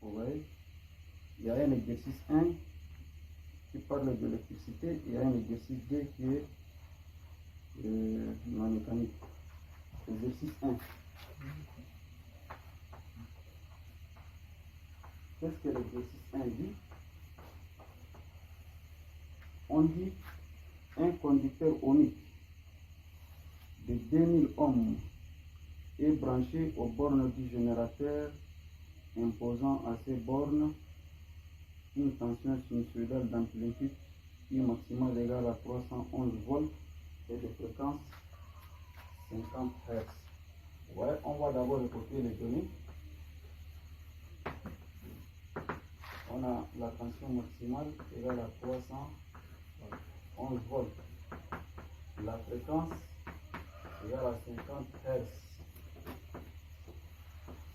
Vous voyez, il y a un exercice 1 qui parle de l'électricité, il y a un exercice 2 qui est la mécanique. Exercice 1. Qu'est-ce que l'exercice 1 dit? On dit un conducteur ohmique de 2000 ohms est branché aux bornes du générateur, imposant à ces bornes une tension sinusoïdale d'amplitude I maximale égale à 311 volts et de fréquence 50 Hz. Ouais, on va d'abord recopier les données. On a la tension maximale égale à 311 volts. La fréquence égale à 50 Hz.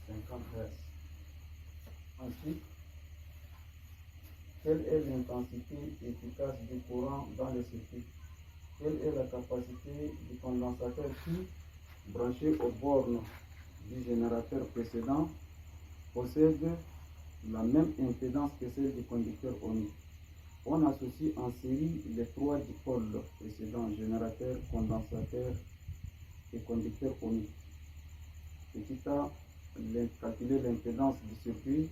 50 Hz. Ensuite, quelle est l'intensité efficace du courant dans le circuit? Quelle est la capacité du condensateur qui, branché aux bornes du générateur précédent, possède la même impédance que celle du conducteur ohmique? On associe en série les trois dipôles précédents, générateur, condensateur et conducteur ohmique. Petit a, calculer l'impédance du circuit,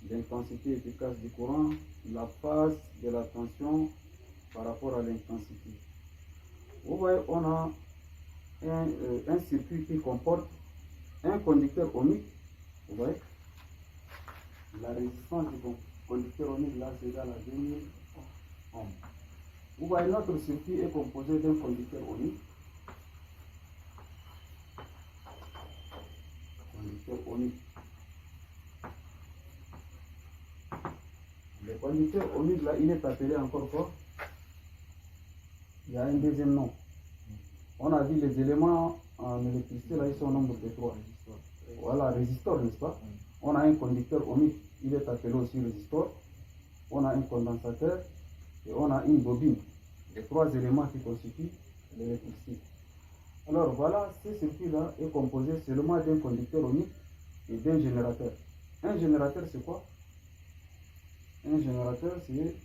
l'intensité efficace du courant, la phase de la tension par rapport à l'intensité. Vous voyez, on a un circuit qui comporte un conducteur ohmique. Vous voyez, la résistance du conducteur ohmique là c'est égal à 2000 ohms. Vous voyez, notre circuit est composé d'un conducteur ohmique. Conducteur ohmique. Le conducteur ohmique là, il est appelé encore quoi? Il y a un deuxième nom. On a dit les éléments en électricité là, ils sont au nombre de 3. Voilà, résistor, n'est-ce pas? On a un conducteur ohmique, il est appelé aussi résistor. On a un condensateur et on a une bobine. Les trois éléments qui constituent l'électricité. Alors voilà, ce circuit-là est composé seulement d'un conducteur ohmique et d'un générateur. Un générateur, c'est quoi? Un générateur, c'est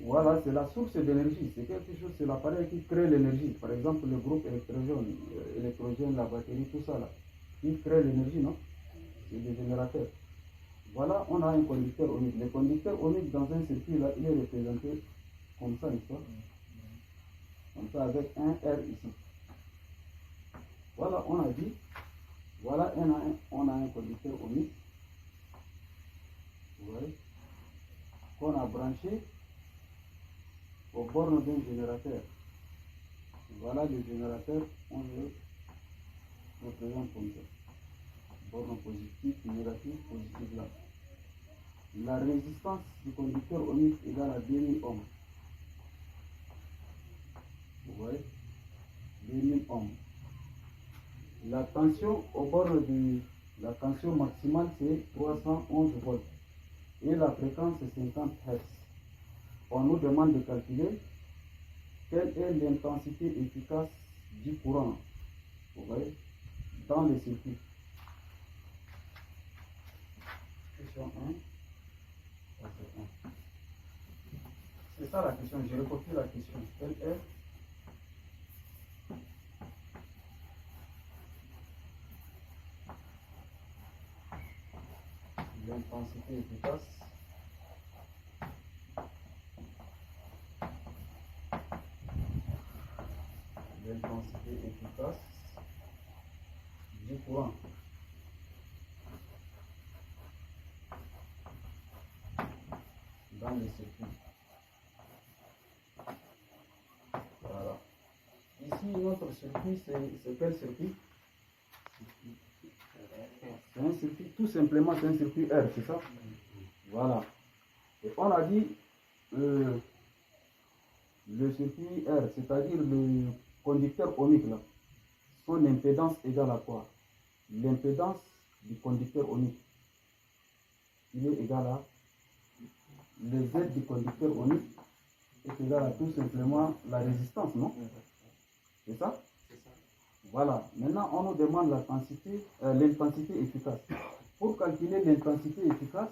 voilà, c'est la source d'énergie. C'est quelque chose, c'est l'appareil qui crée l'énergie. Par exemple, le groupe électrogène, la batterie, tout ça là. Il crée l'énergie, non? C'est des générateurs. Voilà, on a un conducteur ohmique. Le conducteur ohmique dans un circuit là, il est représenté comme ça, n'est-ce pas? Comme ça, avec un R ici. Voilà, on a dit, voilà, on a un conducteur ohmique. Vous voyez? Qu'on a branché aux bornes d'un générateur. Voilà le générateur, on le représente comme ça. Borne positive, négative, positive là. La résistance du conducteur ohmique égale à 2000 ohms. Vous voyez? 2000 ohms. La tension au bord de la tension maximale c'est 311 volts. Et la fréquence c'est 50 Hz. On nous demande de calculer quelle est l'intensité efficace du courant, vous voyez, dans le circuit. Question 1. C'est ça la question, je recopie la question. Quelle est l'intensité efficace du courant dans le circuit. Voilà. Ici, notre circuit, c'est quel circuit? C'est un circuit, tout simplement, c'est un circuit R, c'est ça? Voilà. Et on a dit le circuit R, c'est-à-dire le conducteur ohmique là, son impédance égale à quoi? L'impédance du conducteur ohmique, il est égal à le Z du conducteur ohmique est égal à tout simplement la résistance, non? C'est ça? Voilà. Maintenant, on nous demande l'intensité efficace. Pour calculer l'intensité efficace,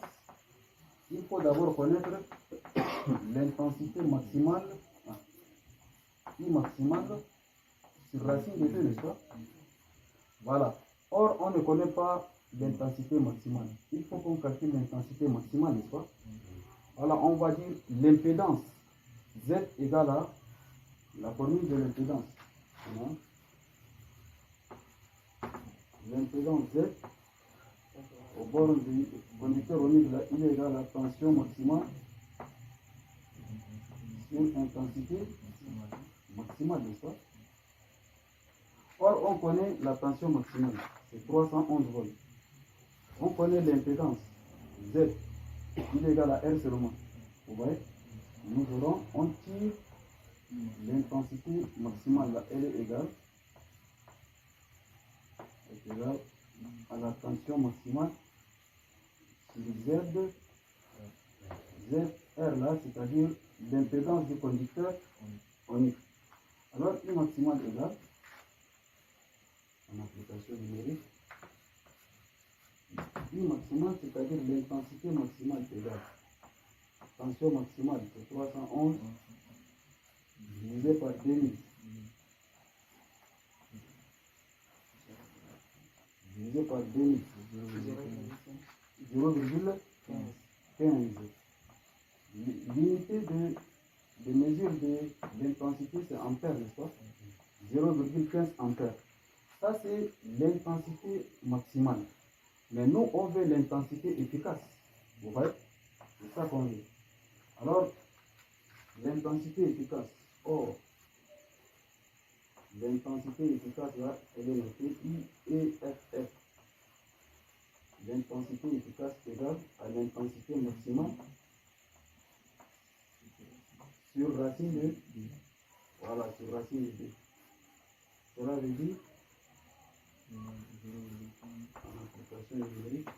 il faut d'abord connaître l'intensité maximale, I maximale sur racine de 2, n'est-ce pas? Voilà. Or, on ne connaît pas l'intensité maximale. Il faut qu'on calcule l'intensité maximale, n'est-ce pas? Voilà, on va dire l'impédance Z égale à la formule de l'impédance. L'impédance Z au bord du conducteur unique, il est égal à la tension maximale sur intensité maximale, n'est-ce pas? Or, on connaît la tension maximale, c'est 311 volts. On connaît l'impédance Z, il est égal à R seulement. Vous voyez? Nous aurons, on tire l'intensité maximale, là, elle est égale à la tension maximale sur ZR là, c'est-à-dire l'impédance du conducteur unique. Alors, I maximale égale, en application numérique, I maximale, c'est-à-dire l'intensité maximale égale tension maximale, c'est 311 divisé par 2000. Divisé par 2000. 0,15. L'unité de mesure de l'intensité, c'est ampère, n'est-ce pas? 0,15 ampères. Ça, c'est l'intensité maximale. Mais nous, on veut l'intensité efficace. Vous voyez? C'est ça qu'on veut. Alors, l'intensité efficace. Or, l'intensité efficace, là, elle est notée IEFF. L'intensité efficace égale à l'intensité maximale sur racine de 2. Voilà, sur racine de 2. Cela veut dire, en application numérique,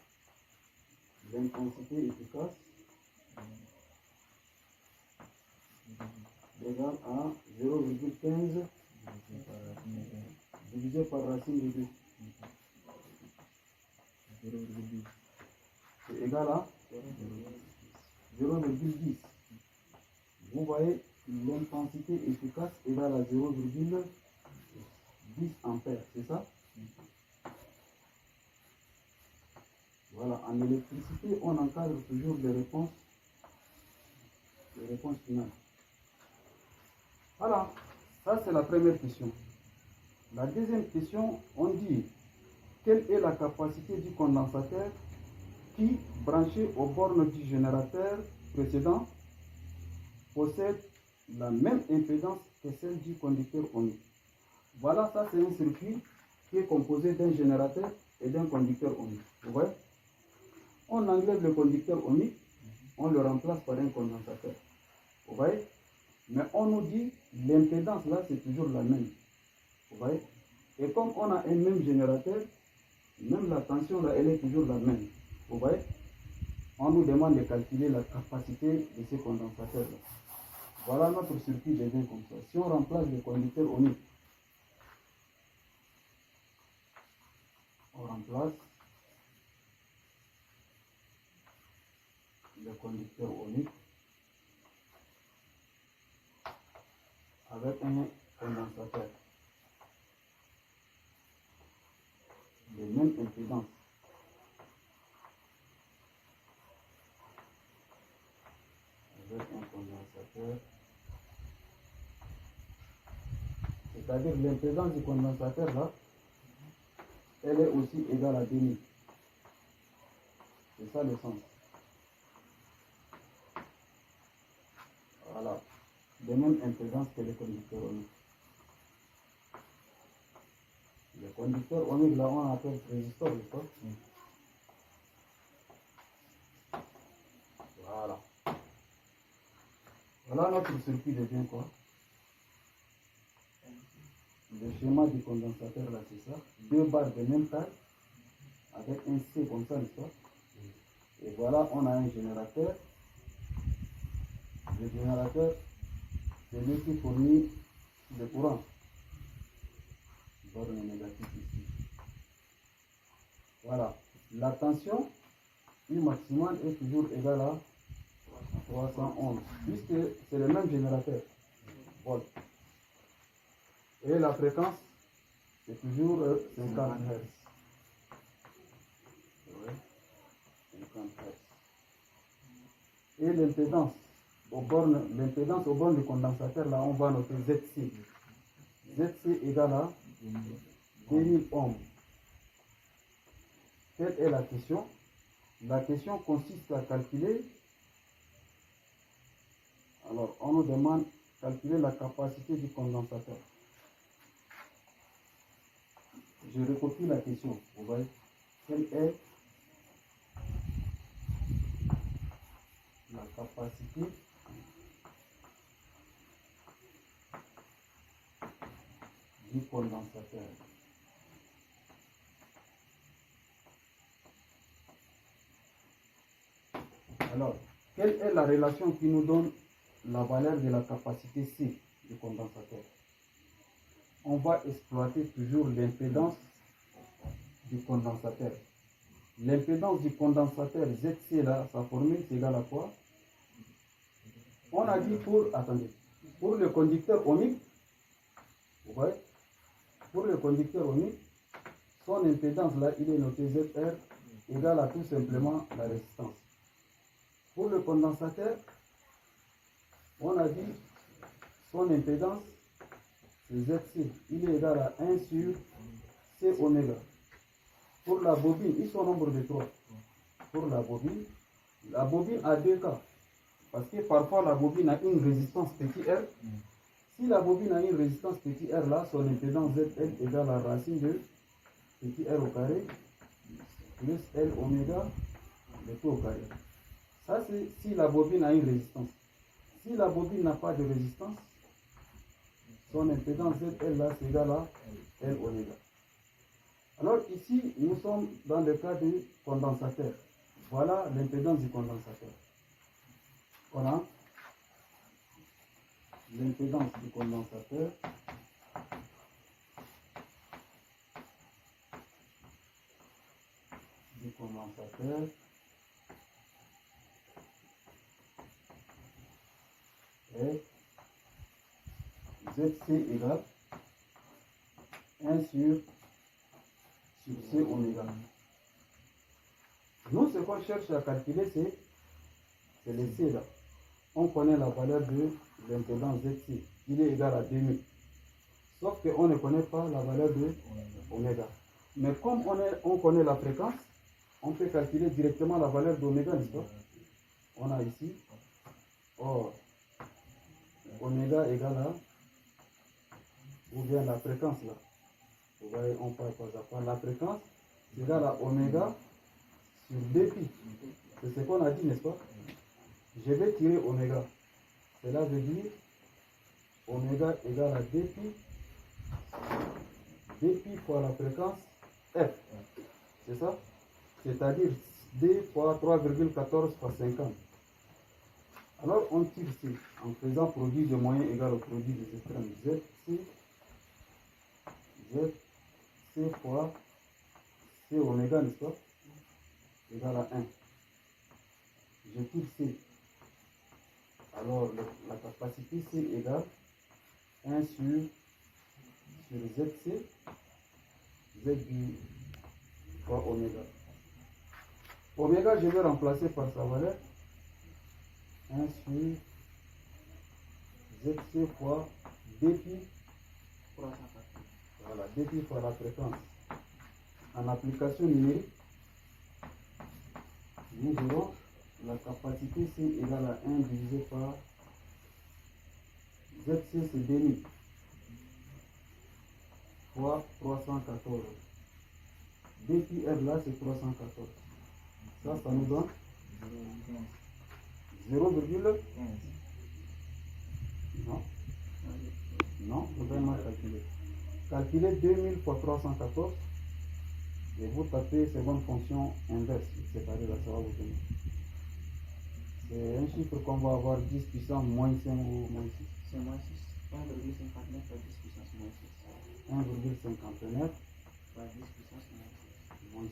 l'intensité efficace égale à 0,15 divisé par racine de 2. C'est égal à 0,10. Vous voyez, l'intensité efficace égale à 0,10 ampères, c'est ça? Voilà, en électricité, on encadre toujours les réponses finales. Voilà, ça c'est la première question. La deuxième question, on dit quelle est la capacité du condensateur qui, branché aux bornes du générateur précédent, possède la même impédance que celle du conducteur unique. Voilà, ça c'est un circuit qui est composé d'un générateur et d'un conducteur unique. Vous voyez? On enlève le conducteur unique, on le remplace par un condensateur. Vous voyez? Mais on nous dit l'impédance là c'est toujours la même. Vous voyez? Et comme on a un même générateur, même la tension là elle est toujours la même. Vous voyez? On nous demande de calculer la capacité de ces condensateurs là. Voilà, notre circuit devient comme ça. Si on remplace le conducteur unique, on remplace le conducteur unique avec un condensateur de même impédance. Avec un condensateur, c'est-à-dire l'impédance du condensateur là, elle est aussi égale à 2000. C'est ça le sens. Voilà, de même impédance que le conducteur unique. Le conducteur unique là on appelle résisteur, n'est-ce pas? Voilà. Voilà, notre circuit devient quoi? Le schéma du condensateur là, c'est ça. 2 barres de même taille avec un C comme ça, n'est-ce pas? Et voilà, on a un générateur. Le générateur, c'est lui qui fournit le courant. Borne négative ici. Voilà. La tension U maximale est toujours égale à 311, puisque c'est le même générateur. Voilà. Et la fréquence, c'est toujours 50 Hz. Ouais, 50 Hz. Et l'impédance aux bornes du condensateur, là, on va noter ZC. ZC égale à 2000 ohms. Quelle est la question? La question consiste à calculer. Alors, on nous demande de calculer la capacité du condensateur. Je recopie la question. Vous voyez, quelle est la capacité du condensateur? Alors, quelle est la relation qui nous donne la valeur de la capacité C du condensateur? On va exploiter toujours l'impédance du condensateur. L'impédance du condensateur ZC là, sa formule c'est égal à quoi? On a dit pour le conducteur ohmique, vous voyez, pour le conducteur ohmique, son impédance là, il est noté ZR égale à tout simplement la résistance. Pour le condensateur, on a dit son impédance c'est ZC, il est égal à 1 sur C oméga. Pour la bobine, ils sont au nombre de 3. Pour la bobine a 2 cas. Parce que parfois la bobine a une résistance petit r. Si la bobine a une résistance petit r là, son impédance ZL égale à la racine de petit r au carré plus L oméga de tout au carré. Ça c'est si la bobine a une résistance. Si la bobine n'a pas de résistance, son impédance ZL là c'est égal à L oméga. Alors ici, nous sommes dans le cas du condensateur. Voilà l'impédance du condensateur. Voilà l'impédance du condensateur. Et ZC égale 1 sur C oméga. Nous, ce qu'on cherche à calculer, c'est le C là. On connaît la valeur de l'impédance ZC. Il est égal à 2000. Sauf qu'on ne connaît pas la valeur de oméga. Mais comme on connaît la fréquence, on peut calculer directement la valeur d'oméga, n'est-ce pas? On a ici, oméga égale à, où vient la fréquence là? Vous voyez, on parle pas à pas. La fréquence c'est égal à oméga sur 2pi. C'est ce qu'on a dit, n'est-ce pas? Je vais tirer oméga. Cela veut dire oméga égale à 2pi. 2pi fois la fréquence F. C'est ça? C'est-à-dire 2 fois 3,14 fois 50. Alors on tire C en faisant produit de moyen égal au produit des extrêmes. ZC fois C oméga, n'est-ce pas? Égal à 1. Je tire C. Alors la capacité C égale 1 sur ZC, Z du fois oméga. Oméga, je vais remplacer par sa valeur 1 sur ZC fois dpi. Voilà, dpi fois la fréquence. En application numérique, nous aurons la capacité C égale à 1 divisé par ZC, c'est 2000 fois 314. dpr là, c'est 314. Ça nous donne 0,15. Non, vous allez mal calculer. Calculez 2000 fois 314 et vous tapez seconde fonction inverse, c'est-à-dire là, ça va vous donner. C'est un chiffre qu'on va avoir 10 puissance moins 5 ou moins 6. C'est moins 6. 1,59 fois 10 puissance moins 6. 1,59 fois 10 puissance moins 6. moins 6.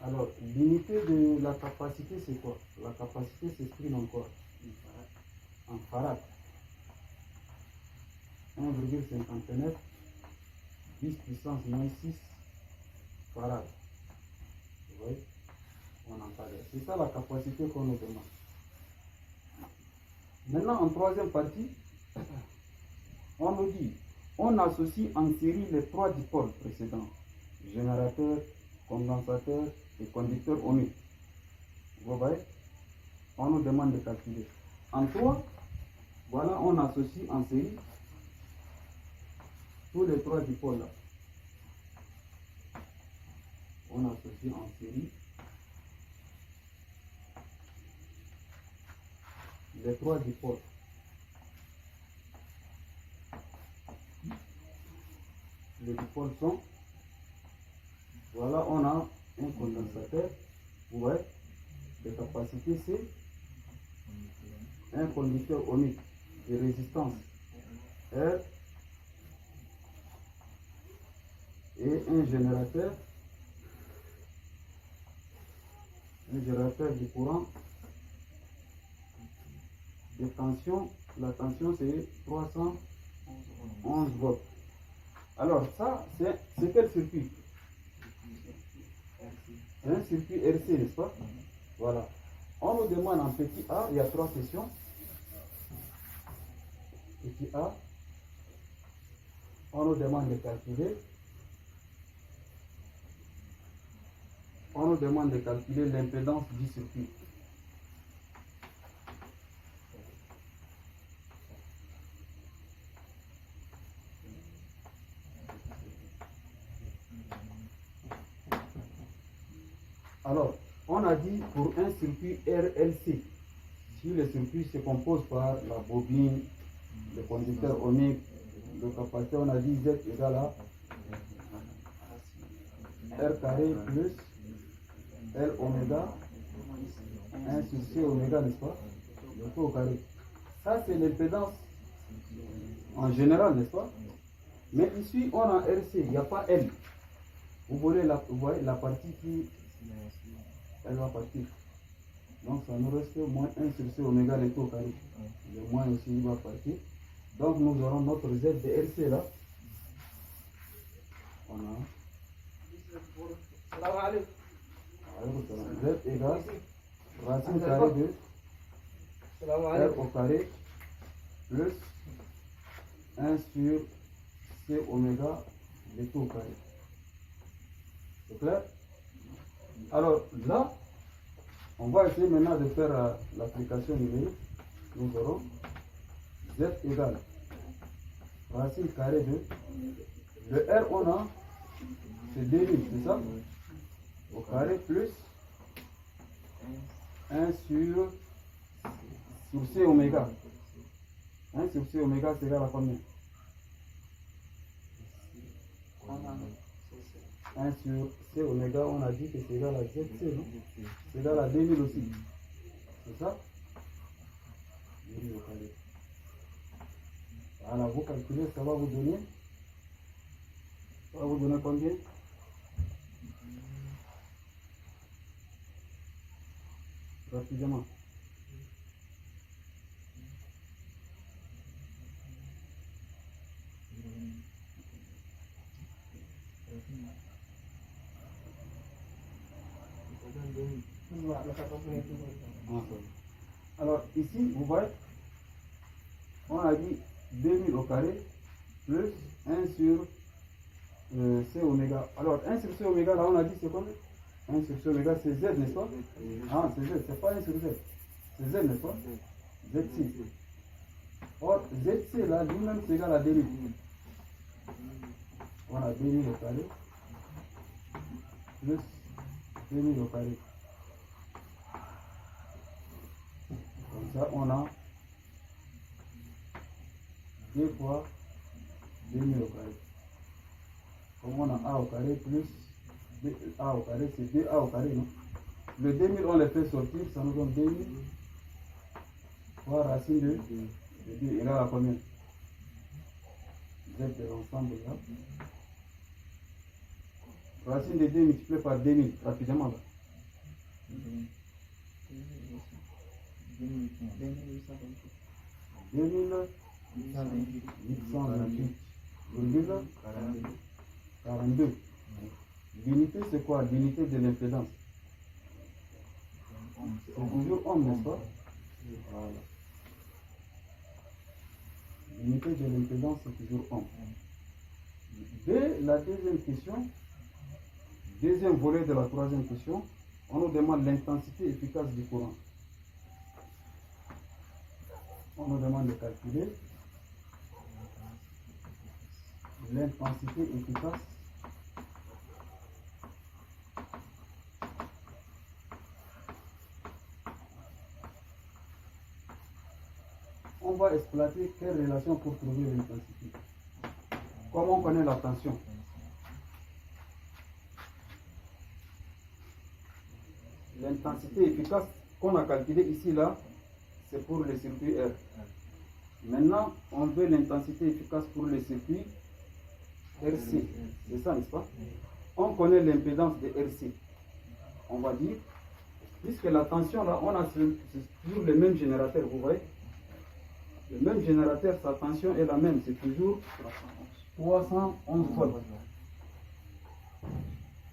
Alors, l'unité de la capacité, c'est quoi? La capacité s'exprime en quoi? En farad. 1,59 10 puissance moins 6 farad. Vous voyez? On en parle. C'est ça la capacité qu'on nous demande. Maintenant, en troisième partie, on nous dit, on associe en série les 3 dipoles précédents, générateur, condensateur et conducteur ohmique. Vous voyez? On nous demande de calculer. En 3, voilà, on associe en série tous les 3 dipoles là. On associe en série les 3 dipoles. Les dipoles sont, voilà, on a un condensateur, vous voyez, de capacité C, un conducteur ohmique de résistance R et un générateur du courant de tension. La tension c'est 311 volts. Alors ça, c'est quel circuit? Un circuit RC, n'est-ce pas? Voilà. On nous demande en petit a, il y a 3 questions. Petit a, on nous demande de calculer. On nous demande de calculer l'impédance du circuit. Alors, on a dit pour un circuit RLC, si le circuit se compose par la bobine, le conducteur ohmique, le capaciteur, on a dit Z égale à R carré plus L oméga 1 sur C oméga, n'est-ce pas? Le tout au carré. Ça, c'est l'impédance en général, n'est-ce pas? Mais ici, on a RC, il n'y a pas L. Vous voyez la partie qui elle va partir. Donc ça nous reste moins 1 sur C oméga le tout au carré. Le moins aussi il va partir. Donc nous aurons notre Z de RC là. On a Z égale racine carrée de R au carré plus 1 sur C oméga le tout au carré. C'est clair? Alors là, on va essayer maintenant de faire l'application numérique. Nous aurons Z égale racine carrée de le R on a c'est 2000, c'est ça? Au carré plus 1 sur C oméga. 1 sur C oméga c'est égal à combien? 1 sur C oméga, on a dit que c'est égal à ZC, non? C'est égal à 2000 aussi. C'est ça? 2000 au carré. Voilà, vous calculez, ça va vous donner combien? Rapidement. Alors ici, vous voyez, on a dit 2000 au carré plus 1 sur C oméga. Alors 1 sur C oméga, là on a dit c'est combien? 1 sur C oméga c'est Z, n'est-ce pas? Ah, c'est Z, c'est pas 1 sur Z. C'est Z, n'est-ce pas? Z6. Or ZC là, lui-même c'est égal à 2000. On a 2000 au carré plus 2000 au carré. Comme ça, on a 2 fois 2000 au carré. Comme on a A au carré plus A au carré, c'est 2A au carré, non? Le 2000, on les fait sortir, ça nous donne 2000 fois racine de 2 égale à combien? Z de l'ensemble là. Racine de 2 multiplié par 2000, rapidement là. 2828,42. L'unité, c'est quoi? L'unité de l'impédance. C'est toujours ohm, n'est-ce pas? Voilà. L'unité de l'impédance, c'est toujours ohm. Dès la deuxième question, deuxième volet de la troisième question, on nous demande l'intensité efficace du courant. On nous demande de calculer l'intensité efficace on va exploiter quelle relation pour trouver l'intensité. Comme on connaît la tension, l'intensité efficace qu'on a calculée ici, là, c'est pour le circuit R. Maintenant, on veut l'intensité efficace pour le circuit RC. C'est ça, n'est-ce pas? On connaît l'impédance de RC. On va dire, puisque la tension, là, on a toujours le même générateur, vous voyez? Le même générateur, sa tension est la même, c'est toujours 311 volts.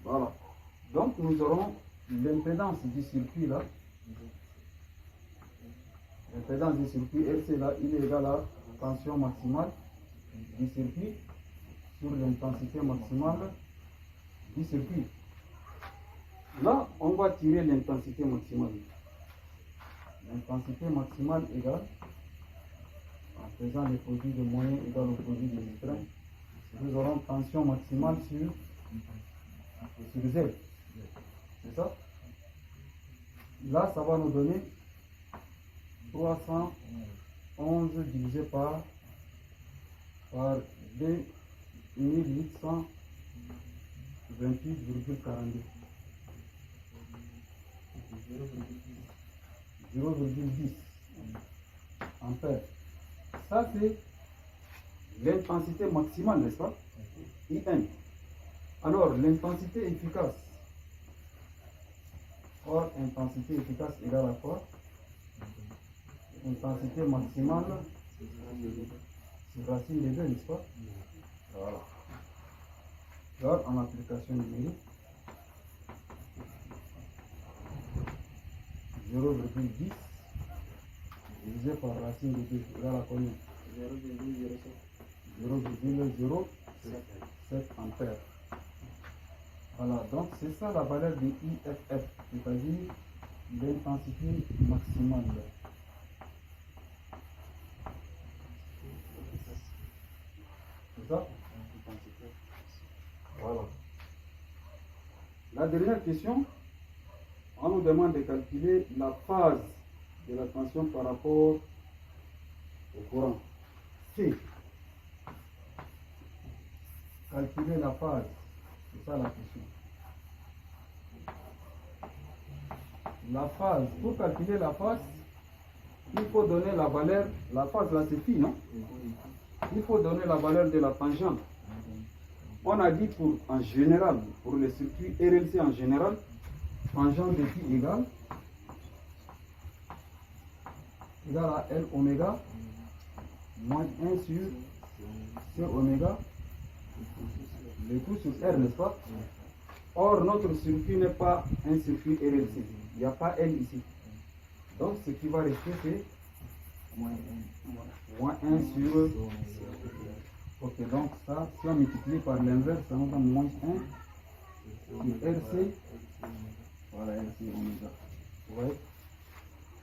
Voilà. Donc, nous aurons l'impédance du circuit, là. L'impédance du circuit RC, là, il est égal à la tension maximale du circuit sur l'intensité maximale du circuit. Là, on va tirer l'intensité maximale. L'intensité maximale égale, en faisant le produit de moyen égal au produit de l'extrême, nous aurons tension maximale sur Z. C'est ça? Là, ça va nous donner 311 divisé par 2828,42. 0,10 ampères. Ça, c'est l'intensité maximale, n'est-ce pas? IN. Alors, l'intensité efficace. Or, intensité efficace égale à quoi? Intensité maximale sur racine de 2, n'est-ce pas? Voilà. Alors, en application numérique, 0,10 divisé par racine de 2 égale à combien? 0,07 ampères. Voilà, donc c'est ça la valeur de IFF, c'est-à-dire l'intensité maximale. C'est ça? Voilà. La dernière question, on nous demande de calculer la phase de la tension par rapport au courant. C. Calculer la phase. C'est ça la question. La phase. Pour calculer la phase, il faut donner la valeur. La phase là c'est phi, non? Il faut donner la valeur de la tangente. On a dit en général, pour le circuit RLC en général, tangente de phi égale à L oméga moins 1 sur C oméga, le tout sur R, n'est-ce pas? Or, notre circuit n'est pas un circuit RLC. Il n'y a pas L ici. Donc, ce qui va rester, c'est moins 1 sur... Ok, donc ça, si on multiplie par l'inverse, ça nous donne moins 1 sur RC. Voilà, RC oméga. Vous voyez?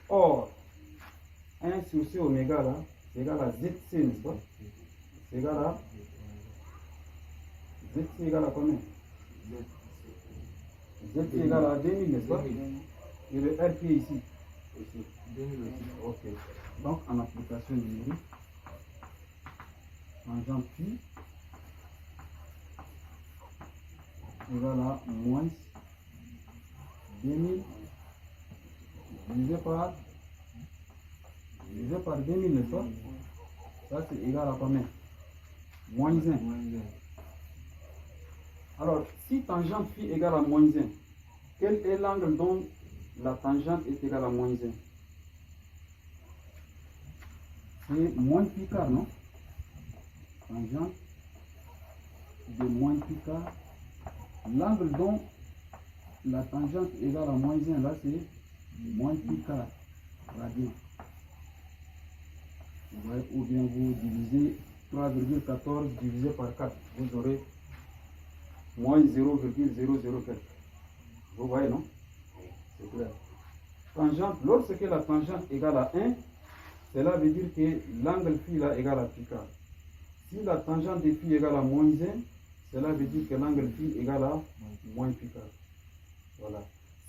Or, 1 sur C oméga, là, c'est égal à ZC, n'est-ce pas? C'est égal à... ZC égale à combien? ZC égale à 2000, n'est-ce pas? Et le R qui est ici? Ok. Donc, en application numérique, tangente phi égale à moins 2000 divisé par 2000, n'est-ce pas? Ça, c'est égal à combien? Moins 1. Alors, si tangente phi égale à moins 1, quel est l'angle dont la tangente est égale à moins 1. C'est moins pi quart, non? Tangente de moins pi quart. L'angle dont la tangente est égale à moins 1, là, c'est moins pi quart radian. Vous voyez, ou bien vous divisez 3,14 divisé par 4. Vous aurez moins 0,00 quelque. Vous voyez, non? C'est clair. Tangente, lorsque la tangente égale à 1, cela veut dire que l'angle phi là égale à pi quart. Si la tangente de phi égale à moins 1, cela veut dire que l'angle phi égale à moins pi quart. Voilà.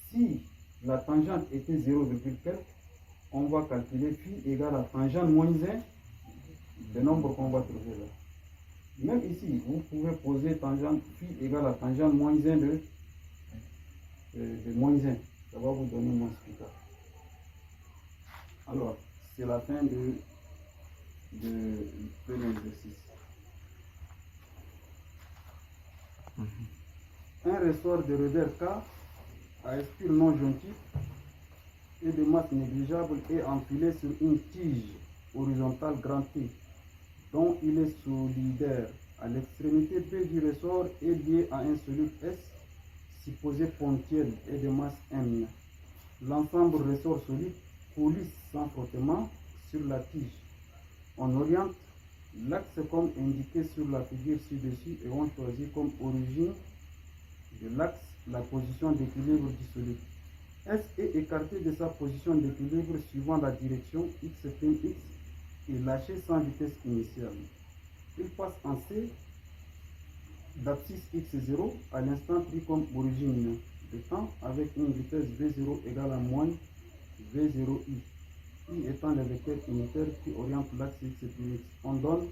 Si la tangente était 0, quelque, on va calculer phi égale à tangente moins 1, le nombre qu'on va trouver là. Même ici, vous pouvez poser tangente phi égale à tangente moins 1 de moins 1. Ça va vous donner moins pi quart. Alors, c'est la fin de l'exercice. Un ressort de raideur K à espure non jonctif et de masse négligeable est enfilé sur une tige horizontale grand T dont il est solidaire. À l'extrémité B du ressort est lié à un solide S supposé ponctuel et de masse M. L'ensemble ressort solide coulisse sans frottement sur la tige. On oriente l'axe comme indiqué sur la figure ci-dessus et on choisit comme origine de l'axe la position d'équilibre du solide. S est écarté de sa position d'équilibre suivant la direction x' et lâché sans vitesse initiale. Il passe en C d'abscisse x0 à l'instant pris comme origine de temps avec une vitesse v0 égale à moins v0i. I étant le vecteur unitaire qui oriente l'axe x plus x. On donne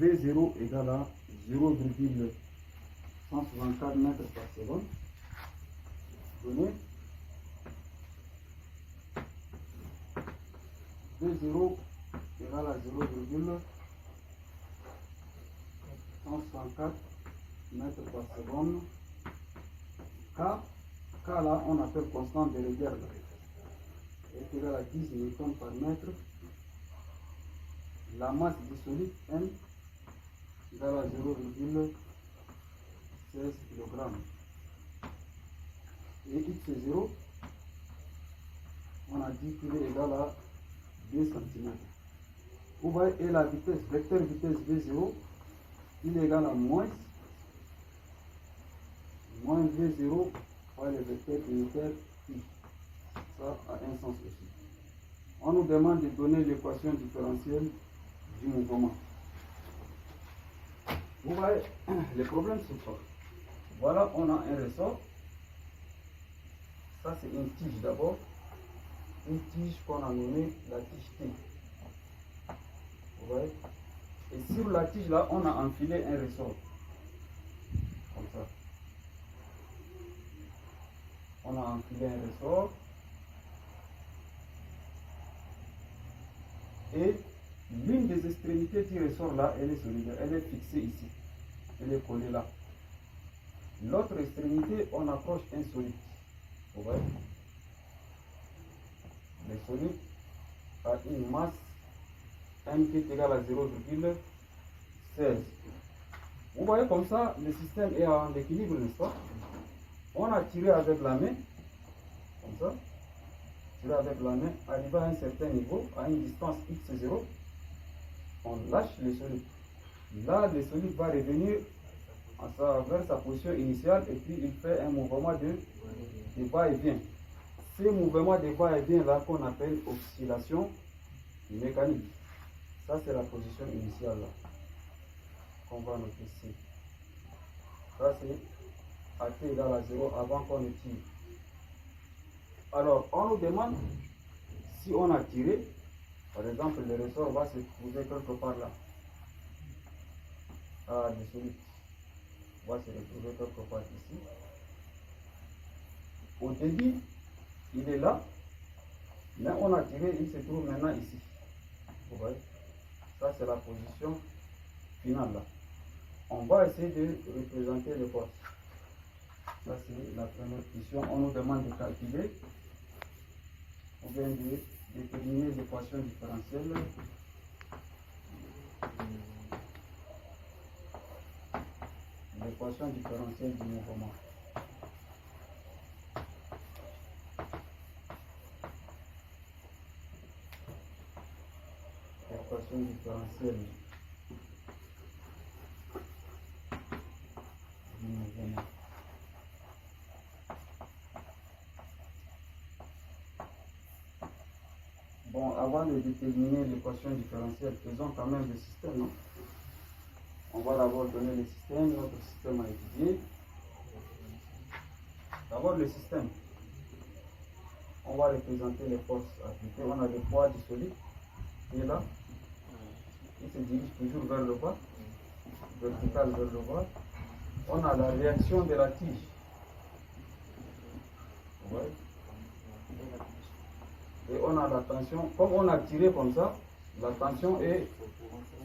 v0 égale à 0,164 mètres par seconde. Donné v0 égale à 0,164 mètres par seconde. K là on appelle constante de raideur est égale à 10 newtons par mètre. La masse du solide M égale à 0,16 kg. Et x0, on a dit qu'il est égal à 2 cm. Vous voyez, et la vitesse, vecteur vitesse V0, il est égal à moins V0 par le vecteur unitaire I. Ça a un sens aussi. On nous demande de donner l'équation différentielle du mouvement. Vous voyez, le problème c'est quoi? Voilà, on a un ressort. Ça c'est une tige d'abord. Une tige qu'on a nommée la tige T. Vous voyez? Et sur la tige là, on a enfilé un ressort. Comme ça. On a enfilé un ressort. Et l'une des extrémités du ressort là, elle est solidaire, elle est fixée ici. Elle est collée là. L'autre extrémité, on approche un solide. Vous voyez? Le solide a une masse M qui est égale à 0,16. Vous voyez comme ça, le système est en équilibre, n'est-ce pas? On a tiré avec la main, comme ça. Tiré avec la main, arrivé à un certain niveau, à une distance x0, on lâche le solide. Là, le solide va revenir vers sa position initiale et puis il fait un mouvement de va-et-vient. Ce mouvement de va-et-vient là qu'on appelle oscillation mécanique. Ça c'est la position initiale là qu'on va noter ici. Ça c'est à t égale à 0 avant qu'on ne tire. Alors on nous demande si on a tiré, par exemple le ressort va se trouver quelque part là. Ah, le solide va se retrouver quelque part ici. Au début, il est là, mais on a tiré, il se trouve maintenant ici. Vous voyez? Ça c'est la position finale là. On va essayer de représenter les forces. Ça c'est la première question. On nous demande de calculer On vient de déterminer l'équation différentielle. L'équation différentielle du mouvement. L'équation différentielle du mouvement. Bon, avant de déterminer l'équation différentielle, faisons quand même le système. Non? On va d'abord donner le système, notre système à étudier. D'abord le système. On va représenter les forces appliquées. On a le poids du solide qui est là. Il se dirige toujours vers le bas, vertical vers le bas. On a la réaction de la tige. Ouais. Et on a la tension. Comme on a tiré comme ça, la tension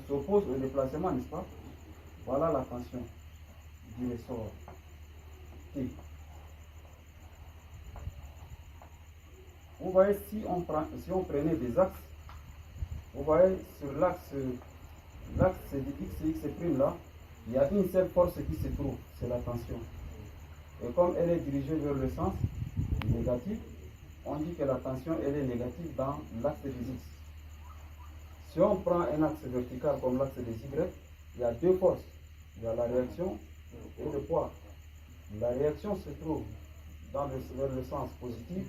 s'oppose au déplacement, n'est-ce pas? Voilà la tension du ressort. T. Vous voyez, si on prenait des axes, vous voyez sur l'axe X là, il y a une seule force qui se trouve, c'est la tension. Et comme elle est dirigée vers le sens négatif, on dit que la tension elle est négative dans l'axe des X. Si on prend un axe vertical comme l'axe des Y, il y a deux forces. Il y a la réaction et le poids. La réaction se trouve vers le sens positif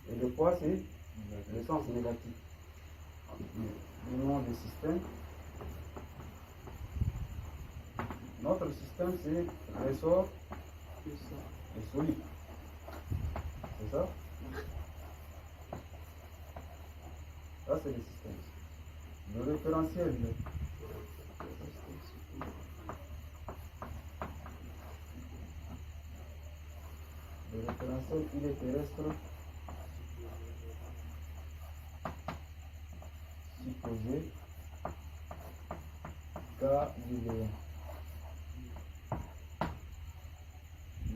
et le poids c'est le sens négatif. Du nom du système. Notre système c'est ressort et solide. C'est ça? Ça c'est le système. Le référentiel. Le référentiel, il est terrestre, supposé, galiléen.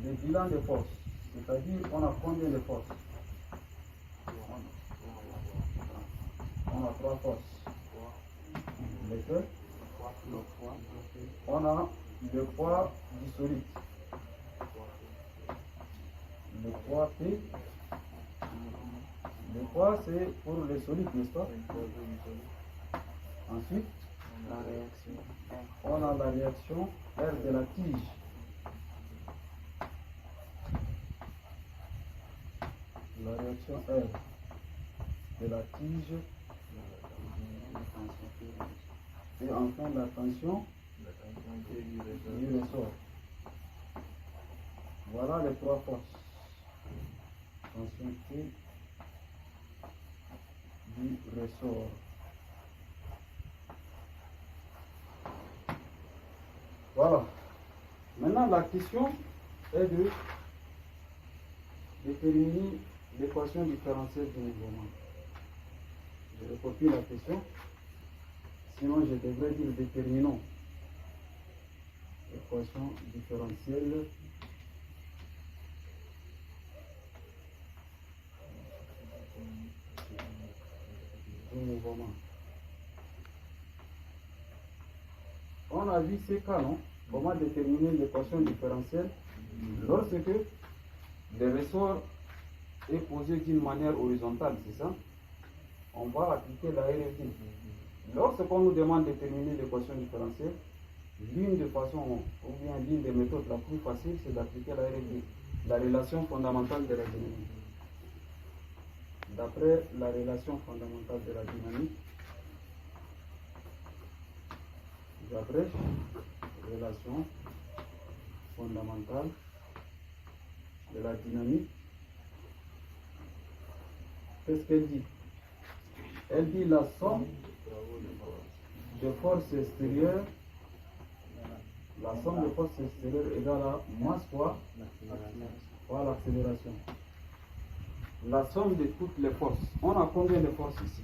Le bilan des forces, c'est-à-dire on a combien de forces? On a trois forces. Lesquelles? On a le poids du solide. Le poids P. Le poids c'est pour le solide, n'est-ce pas? Ensuite, on a la réaction R de la tige. La réaction R de la tige. Et enfin la tension du ressort. Voilà les trois forces. Tension T du ressort. Voilà. Maintenant la question est de déterminer l'équation différentielle du mouvement. Je recopie la question. Sinon, je devrais dire déterminons l'équation différentielle du mouvement. On a vu ces cas, non? Comment déterminer l'équation différentielle lorsque le ressort est posé d'une manière horizontale, c'est ça? On va appliquer la RFD. Lorsqu'on nous demande de déterminer l'équation différentielle, l'une des façons, ou bien l'une des méthodes la plus facile, c'est d'appliquer la RFD, la relation fondamentale de la dynamique. D'après la relation fondamentale de la dynamique, j'abrège relation fondamentale de la dynamique. Qu'est-ce qu'elle dit? Elle dit la somme de forces extérieures, la somme de forces extérieures égale à masse fois l'accélération. La somme de toutes les forces. On a combien de forces ici?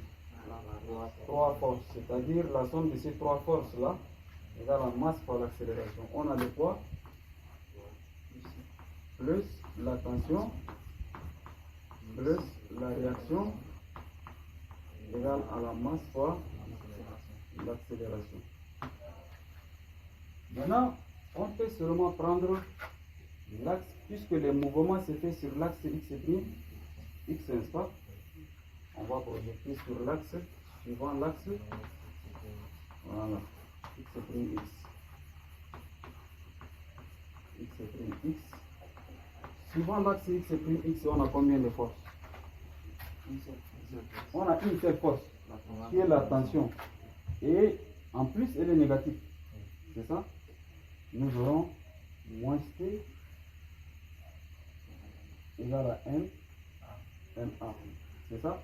Trois forces, c'est-à-dire la somme de ces trois forces-là égale à masse fois l'accélération. On a le poids plus la tension plus la réaction égale à la masse fois l'accélération. Maintenant, on peut seulement prendre l'axe, puisque le mouvement se fait sur l'axe x', x, n'est-ce pas? On va projeter sur l'axe, suivant l'axe, voilà, x', x', suivant l'axe x', on a combien de forces? On a une seule force, qui est la tension, et en plus elle est négative, c'est ça? Nous aurons moins T égale à M, MA, c'est ça?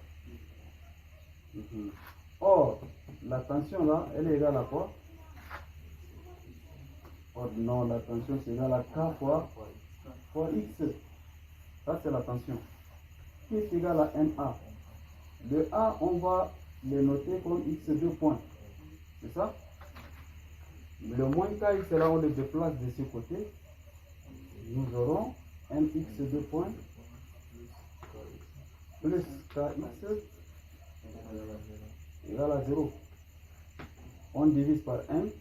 Or, la tension là, elle est égale à quoi? Or, non, la tension c'est égal à K fois X. Ça c'est la tension. Qui est égal à MA? Le A, on va le noter comme X2 points. C'est ça? Le moins KX là, on le déplace de ce côté. Nous aurons MX2 points plus KX égale à 0. On divise par M.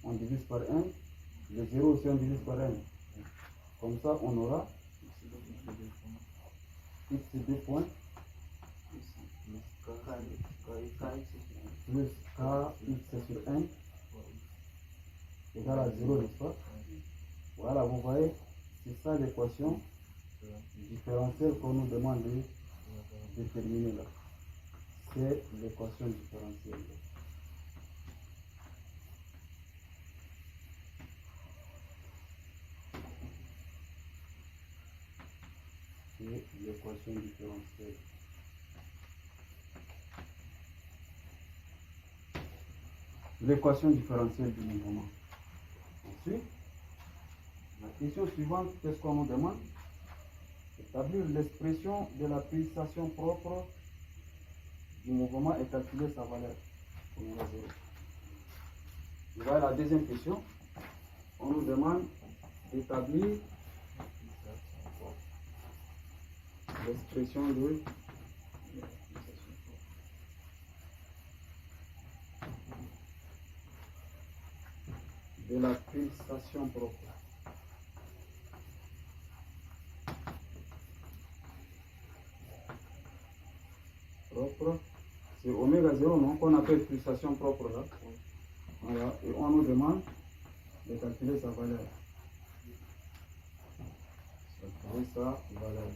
On divise par M. Le 0 aussi, on divise par M. Comme ça, on aura X2 points plus KX sur N égale à 0, n'est-ce pas? Voilà, vous voyez, c'est ça l'équation différentielle qu'on nous demande de déterminer là. C'est l'équation différentielle. C'est l'équation différentielle. L'équation différentielle du mouvement. Ensuite, la question suivante, qu'est-ce qu'on nous demande? Établir l'expression de la pulsation propre du mouvement et calculer sa valeur. Vous voyez la deuxième question. On nous demande d'établir l'expression de la pulsation propre. C'est oméga 0, non, qu'on appelle pulsation propre là. Voilà, et on nous demande de calculer sa valeur. Calculer sa valeur.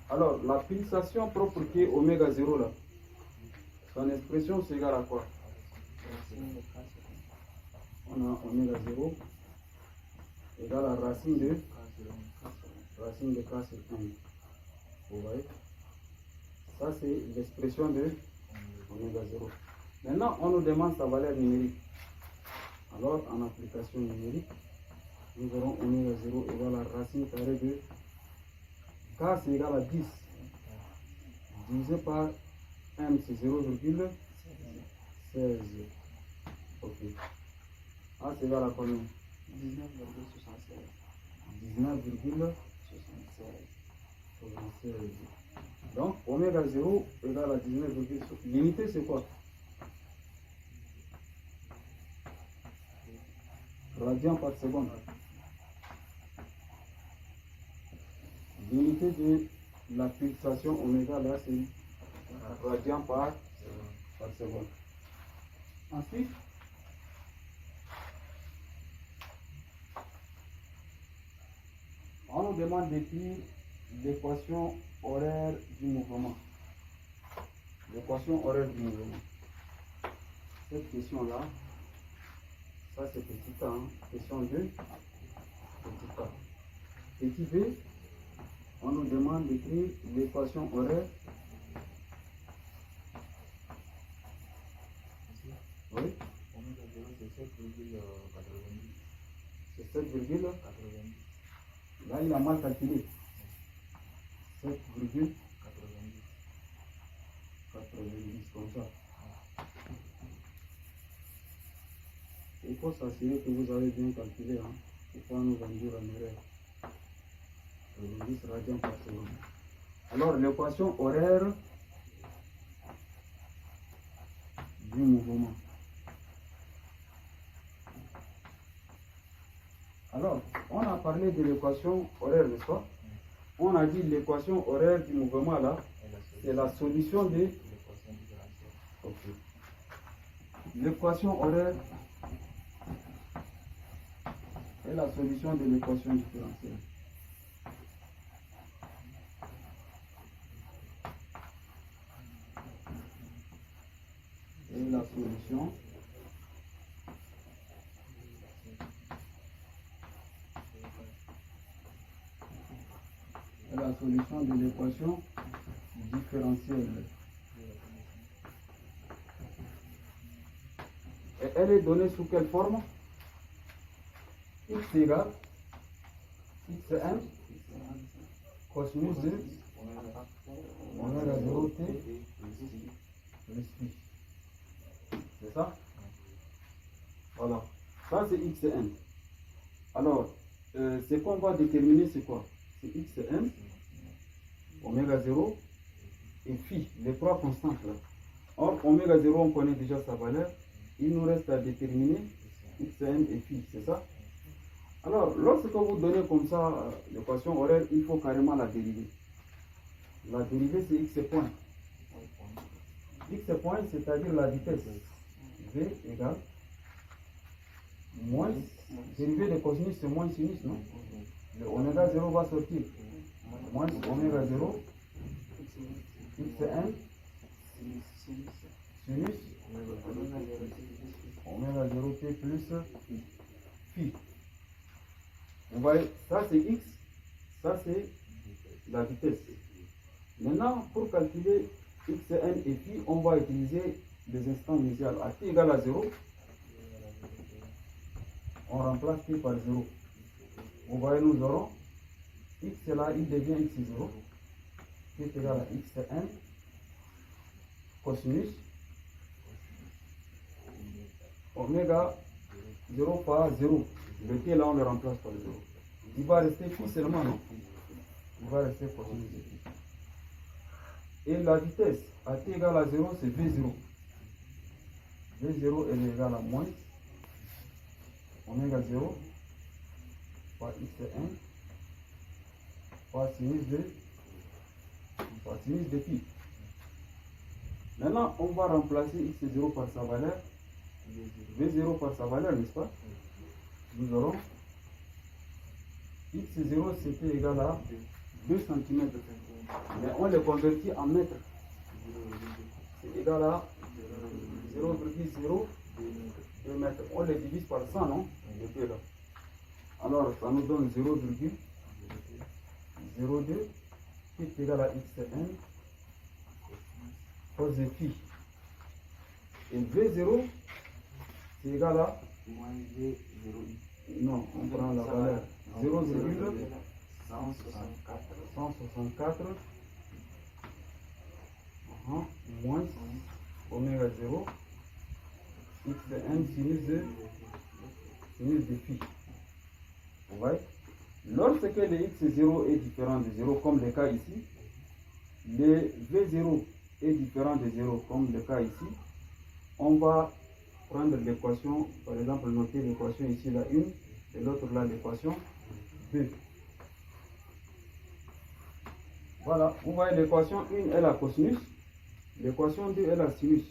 Alors, la pulsation propre qui est oméga 0 là, son expression c'est égal à quoi? On a oméga 0 égale à racine de K sur 1. Vous voyez? Ça c'est l'expression de oméga 0. Maintenant, on nous demande sa valeur numérique. Alors, en application numérique, nous aurons oméga 0 égale à racine carrée de K, c'est égal à 10. Divisé par M, c'est 0,16. Ok. A, c'est égal à combien? 19,76. Donc, oméga 0 égale à 19,76. L'unité, c'est quoi? Radian par seconde. L'unité de la pulsation oméga, là, c'est radian par seconde. Ensuite, on nous demande d'écrire l'équation horaire du mouvement. L'équation horaire du mouvement. Cette question-là, ça c'est petit a, hein? Question 2, petit a. Petit b, on nous demande d'écrire l'équation horaire. Oui. C'est 7,90. Là, il a mal calculé. 7,90 comme ça. Il faut s'assurer que vous avez bien calculé. Hein. Il faut nous induire en erreur. 90 radians par seconde. Alors, l'équation horaire du mouvement. Alors, on a parlé de l'équation horaire, n'est-ce pas? On a dit l'équation horaire du mouvement là, c'est la solution de l'équation horaire est la solution de l'équation différentielle. Et la solution est la solution de l'équation différentielle. Et elle est donnée sous quelle forme? X égale xn cosinus de oméga 0 t plus phi. C'est ça? Voilà. Ça c'est xn. Alors, ce qu'on va déterminer c'est quoi? C'est xn, oméga 0 et phi, les trois constantes là. Or, oméga 0 on connaît déjà sa valeur. Il nous reste à déterminer xn et phi, c'est ça? Alors, lorsque vous donnez comme ça l'équation horaire, il faut carrément la dériver. La dérivée, c'est x point. X point, c'est-à-dire la vitesse. V égale moins, dérivée de cosinus, c'est moins sinus, non? Le oméga 0 va sortir. Moins oméga 0, xn, sinus, oméga 0 t plus phi. Vous voyez, ça c'est x, ça c'est la vitesse. Maintenant, pour calculer xn et phi, on va utiliser les instants initiaux. À t égale à 0, on remplace t par 0. Vous voyez, nous aurons x là, il devient x0. T est égal à xn cosinus oméga 0 par 0. Le t là, on le remplace par 0. Il va rester phi seulement, non? Il va rester cosinus de phi. Et la vitesse à t égale à 0, c'est v0. V0 est égal à moins oméga 0 par xn par sinus de phi. Maintenant, on va remplacer x0 par sa valeur, v0 par sa valeur, n'est-ce pas? Nous aurons x0 c'était égal à 2 cm. Mais on le convertit en mètres. C'est égal à 0,02 mètres. On le divise par 100, non? Les deux là. Alors, ça nous donne 0,02 qui est égal à xn cos de phi. Et v0 c'est égal à non, on prend la valeur 0,164 moins oméga 0 xn sinus de phi. Vous voyez? Lorsque le x0 est différent de 0, comme le cas ici, le v0 est différent de 0, comme le cas ici, on va prendre l'équation, par exemple, noter l'équation ici, la 1, et l'autre là, l'équation 2. Voilà, vous voyez, l'équation 1 est la cosinus, l'équation 2 est la sinus.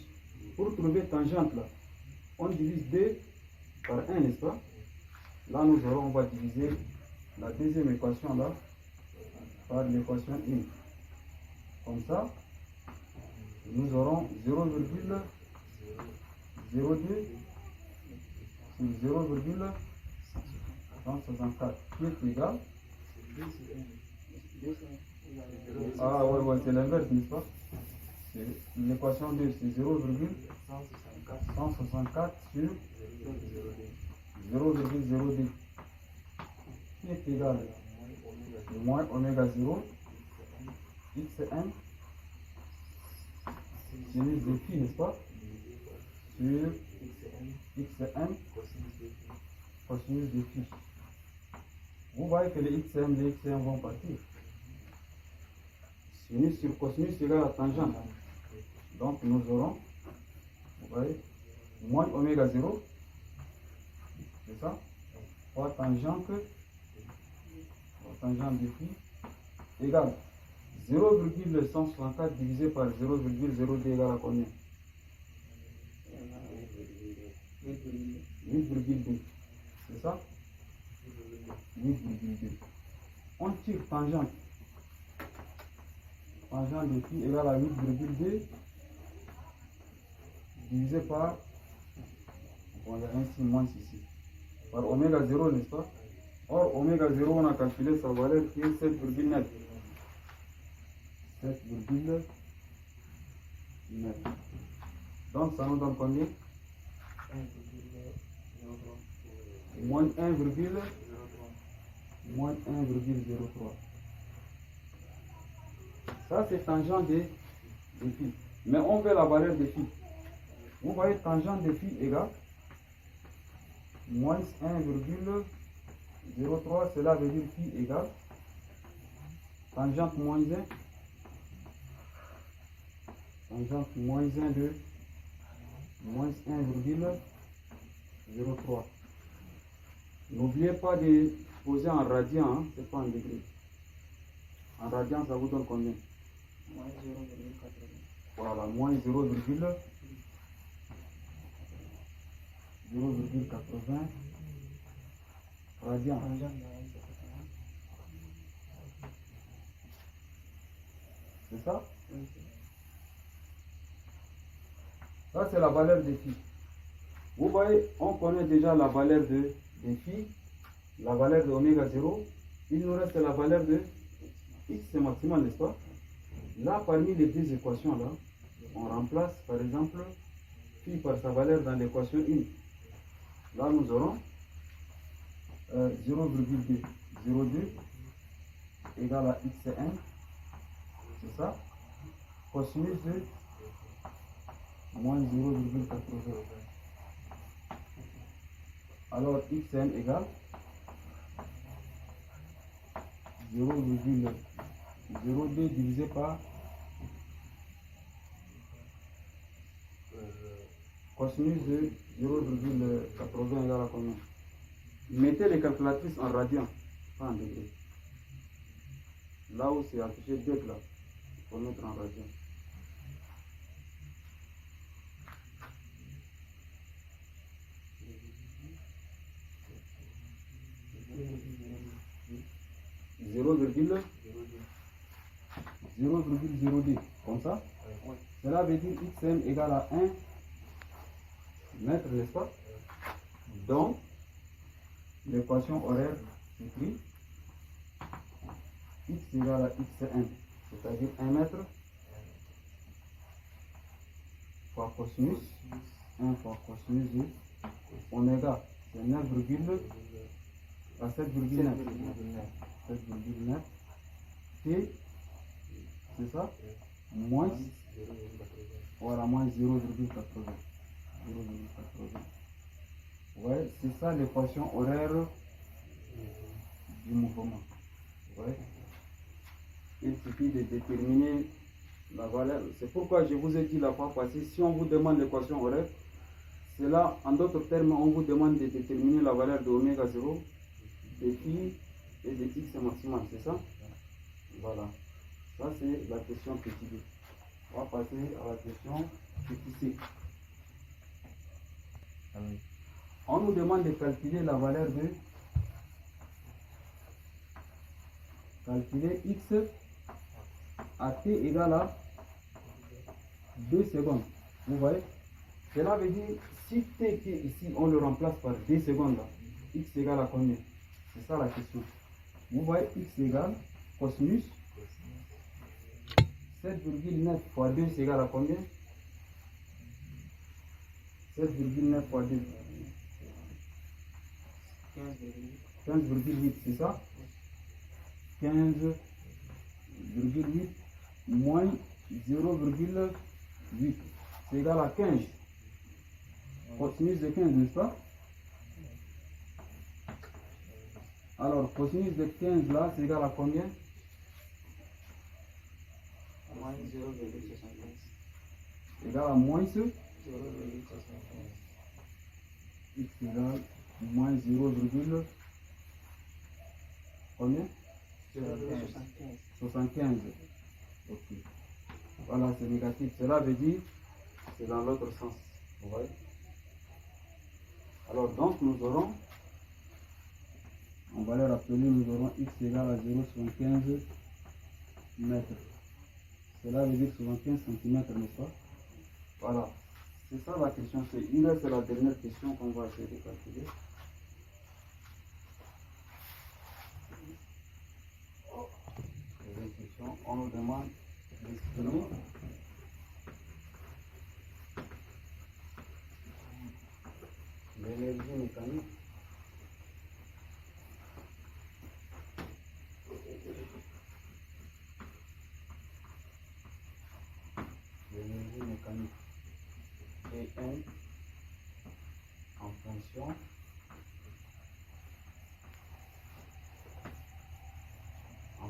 Pour trouver tangente là, on divise 2 par 1, n'est-ce pas? Là, nous aurons, on va diviser la deuxième équation là par l'équation 1. Comme ça, nous aurons 0,02 sur 0,164 qui est égal. Ah ouais, c'est l'inverse, n'est-ce pas? L'équation 2, c'est 0,164 sur 0,02 qui est égal à moins oméga 0 xn sinus de phi, n'est-ce pas? Sur xn cosinus de phi. Vous voyez que les xn vont partir. Sinus sur cosinus égale à tangente. Donc nous aurons, vous voyez, moins oméga 0, c'est ça, fois tangente de phi égale 0,164 divisé par 0,02 égale à combien? 8,2. C'est ça? 8,2. On tire tangente. Tangente de phi égale à 8,2 divisé par, bon, il y a un signe moins ici, par oméga 0, n'est-ce pas? Or, oméga 0, on a calculé sa valeur qui est 7,9. 7,9. Donc, ça nous donne combien? Moins 1,03. Ça, c'est tangent de phi. Mais on veut la valeur de phi. Vous voyez, tangent de phi égale moins 1,03. Cela veut dire phi égale tangente moins 1. Tangente moins 1 de moins 1,03. N'oubliez pas de poser en radian, hein, c'est pas en degré. En radian, ça vous donne combien? Moins 0,80. Voilà, moins 0,80 radian. C'est ça? Ça, c'est la valeur de phi. Vous voyez, on connaît déjà la valeur de phi, la valeur de oméga 0. Il nous reste la valeur de x, c'est maximal, n'est-ce pas? Là, parmi les deux équations, là, on remplace, par exemple, phi par sa valeur dans l'équation 1. Là, nous aurons 0,2. 0,2 égale à x1. C'est ça? Cosinus de moins 0,80. Alors xn égale 0,02 divisé par cosinus de 0,80 égale à combien? Mettez les calculatrices en radian, pas en degrés. Là où c'est affiché dec là, il faut mettre en radian. 0,02 comme ça. Cela veut dire xn égale à 1 mètre, n'est-ce pas? Donc l'équation horaire s'écrit x égale à x1, c'est-à-dire 1 mètre fois cosinus 1 fois cosinus de oméga, c'est 9, à 7,9. 7,9 T, c'est ça? Moins, voilà, moins 0,80. Ouais, c'est ça l'équation horaire du mouvement. Ouais. Il suffit de déterminer la valeur. C'est pourquoi je vous ai dit la fois passée, si on vous demande l'équation horaire, c'est là, en d'autres termes, on vous demande de déterminer la valeur de oméga 0, de phi et de x maximal, c'est ça? Voilà. Ça, c'est la question petit b. On va passer à la question petit c. On nous demande de calculer la valeur de x à t égale à 2 secondes. Vous voyez? Cela veut dire, si t qui est ici, on le remplace par 2 secondes là, x égale à combien? C'est ça la question. Vous voyez, x égale cosinus 7,9 fois 2, c'est égal à combien? 7,9 fois 2. 15,8, c'est ça? 15,8 moins 0,8, c'est égal à 15. Cosinus de 15, n'est-ce pas? Alors, cosinus de 15 là, c'est égal à combien? Moins 0,75. égale à moins 0,75. x égale moins 0, combien? 0,75. 75. Ok. Voilà, c'est négatif. Cela veut dire c'est dans l'autre sens. Vous voyez? Alors, donc, nous aurons, on va les rappeler, nous aurons x égale à 0,75 mètres. Cela veut dire 75 cm, n'est-ce pas? Voilà. C'est ça la question. Il reste la dernière question qu'on va essayer de calculer. Deuxième question, on nous demande d'estimer l'énergie mécanique Pn en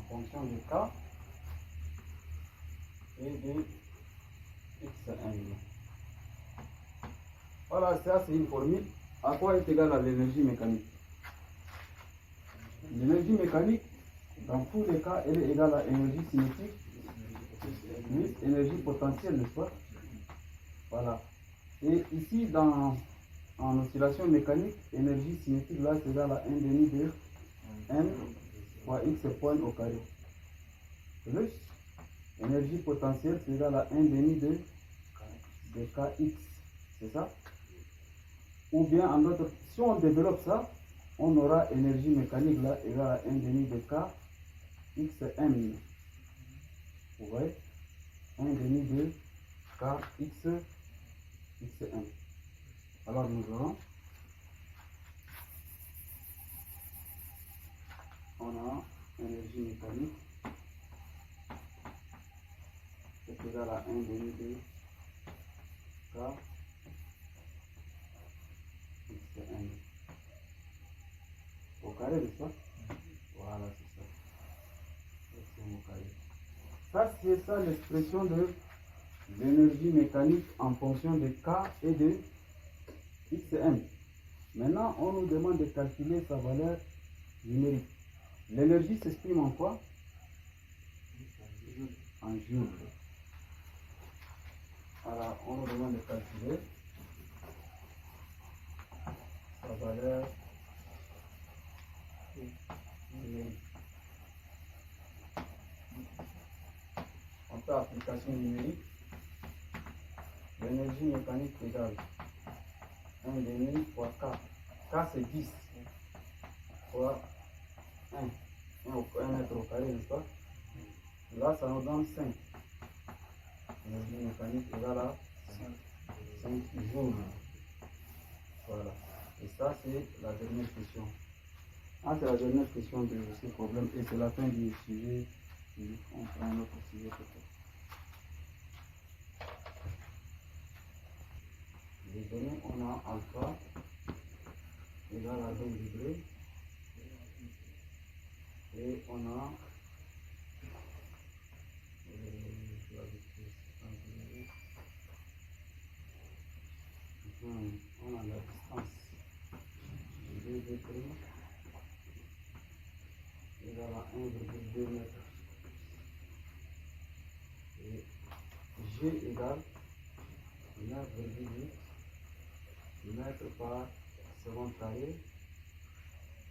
fonction de k et de xn. Voilà, ça c'est une formule. À quoi est égale à l'énergie mécanique? L'énergie mécanique, dans tous les cas, elle est égale à énergie cinétique plus énergie potentielle, n'est-ce pas? Voilà. Et ici, en oscillation mécanique, énergie cinétique, là, c'est égal à 1 demi de m fois x point au carré. Plus énergie potentielle, c'est égal à 1 demi de kx. C'est ça? Ou bien, en d'autres, si on développe ça, on aura énergie mécanique là égale à 1 demi de k xm. Vous voyez? 1 demi de kx xm. Alors nous aurons, on a énergie mécanique est égal à 1 demi de k xm au carré, n'est-ce pas? Voilà, c'est ça. Xm au carré. Ça, c'est ça l'expression de l'énergie mécanique en fonction de k et de xm. Maintenant, on nous demande de calculer sa valeur numérique. L'énergie s'exprime en quoi? En joules. Alors, on nous demande de calculer sa valeur numérique. On fait application numérique. L'énergie mécanique égale 1 demi fois k. K c'est 10 fois 1 mètre au carré, n'est-ce pas? Là, ça nous donne 5. L'énergie mécanique égale à 5 joules. Voilà. Et ça, c'est la dernière question. Ah, c'est la dernière question de ce problème et c'est la fin du sujet. On prend un autre sujet peut-être. Les données, on a alpha égale à 2 degrés et on a la distance 2 degrés égale à 1,2 mètres et G égale 9,8 mètres par seconde carré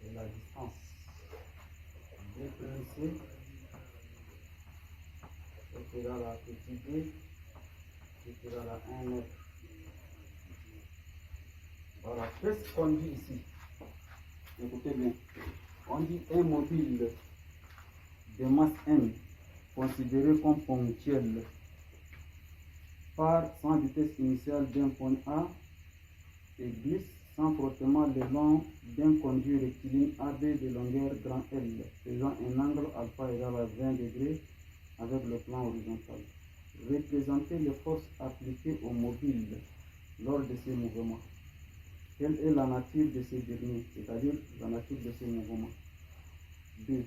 et la distance D'(C) est égale à petit d qui est égal à 1 mètre. Voilà, qu'est-ce qu'on dit ici? Écoutez bien. On dit un mobile de masse m considéré comme ponctuel part sans vitesse initiale d'un point A et glisse sans frottement le long d'un conduit rectiligne AB de longueur grand L, faisant un angle alpha égal à 20 degrés avec le plan horizontal. Représenter les forces appliquées au mobile lors de ces mouvements. Quelle est la nature de ces derniers, c'est-à-dire la nature de ces mouvements? 2.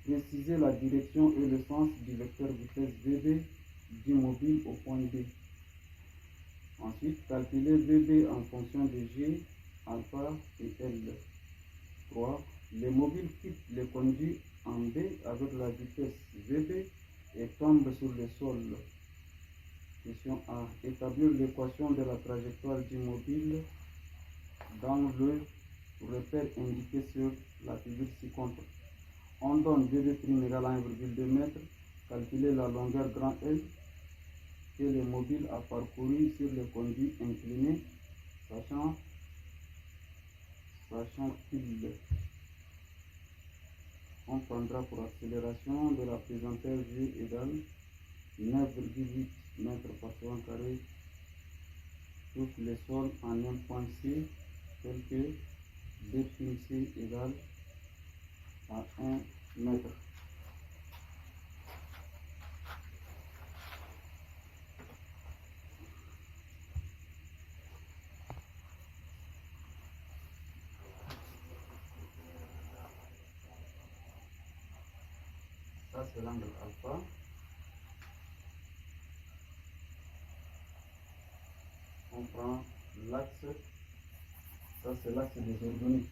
Préciser la direction et le sens du vecteur vitesse VB du mobile au point B. Ensuite, calculer VB en fonction de G, alpha et L. 3. Le mobile quitte le conduit en B avec la vitesse VB et tombe sur le sol. Question A. Établir l'équation de la trajectoire du mobile dans le repère indiqué sur la figure ci-contre. On donne VB' égale à 1,2 m. Calculer la longueur grand L que le mobile a parcouru sur le conduit incliné, sachant qu'il on prendra pour accélération de la pesanteur G égale 9,8 mètres par seconde carré sur le sol en un point C, tel que D'(C) égale à 1 mètre. Ça c'est l'angle alpha. On prend l'axe, ça c'est l'axe des orgoniques.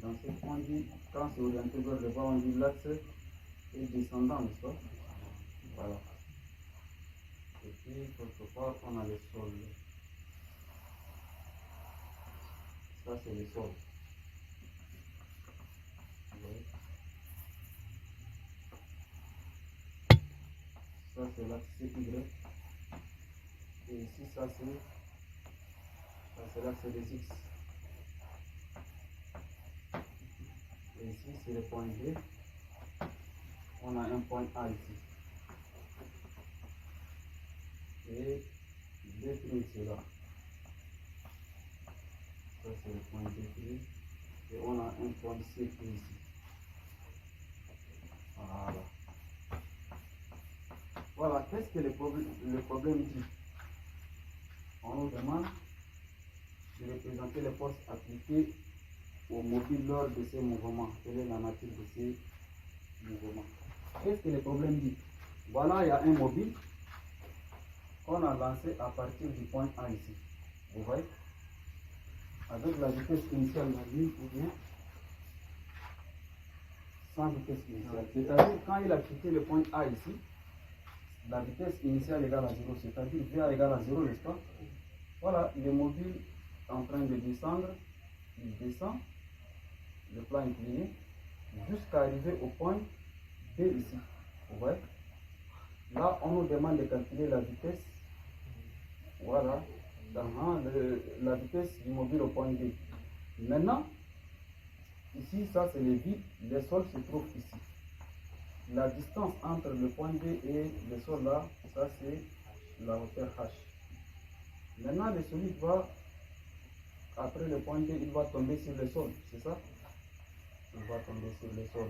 Dans ce point dit, quand c'est orienté vers le bas, on dit l'axe est descendant, n'est-ce pas? Voilà. Et puis, quelque part, on a le sol. Ça c'est le sol. Ça c'est l'axe Y. Et ici, ça c'est l'axe des X. Et ici, c'est le point G. On a un point A ici. Et D', c'est là. Ça, c'est le point D'. Et on a un point C ici. Voilà. Voilà, qu'est-ce que le problème dit? On nous demande de représenter les forces appliquées au mobile lors de ces mouvements. Quelle est la nature de ces mouvements? Qu'est-ce que le problème dit? Voilà, il y a un mobile qu'on a lancé à partir du point A ici. Vous voyez? Avec la vitesse initiale maximum ou bien sans vitesse initiale. C'est-à-dire, quand il a quitté le point A ici, la vitesse initiale égale à 0, c'est-à-dire V égale à 0, n'est-ce pas? Voilà, le mobile est en train de descendre, il descend, le plan incliné, jusqu'à arriver au point B ici. Vous voyez? Là, on nous demande de calculer la vitesse, voilà, la vitesse du mobile au point B. Maintenant, ici, ça c'est le vide, le sol se trouve ici. La distance entre le point B et le sol là, ça c'est la hauteur H. Maintenant, le solide va, après le point B, il va tomber sur le sol, c'est ça? Il va tomber sur le sol.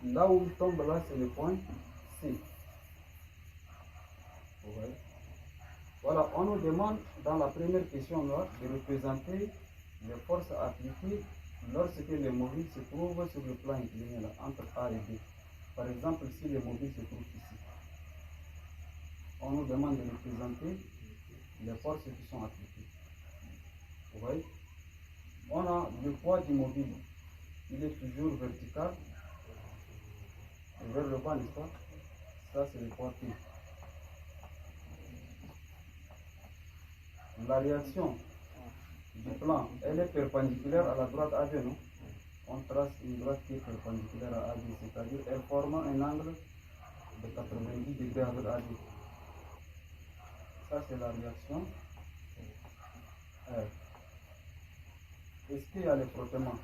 Là où il tombe là, c'est le point C. Vous voyez? Voilà, on nous demande dans la première question là de représenter les forces appliquées lorsque le mobile se trouve sur le plan incliné là, entre A et B. Par exemple, si le mobile se trouve ici, on nous demande de représenter les forces qui sont appliquées. Vous voyez? On a le poids du mobile, il est toujours vertical et vers le bas, n'est-ce pas? Ça c'est le poids P. La réaction du plan, elle est perpendiculaire à la droite AB, non? On trace une droite qui est perpendiculaire à AB, c'est-à-dire elle forme un angle de 90 degrés avec AB. Ça c'est la réaction R. Est-ce qu'il y a les frottements?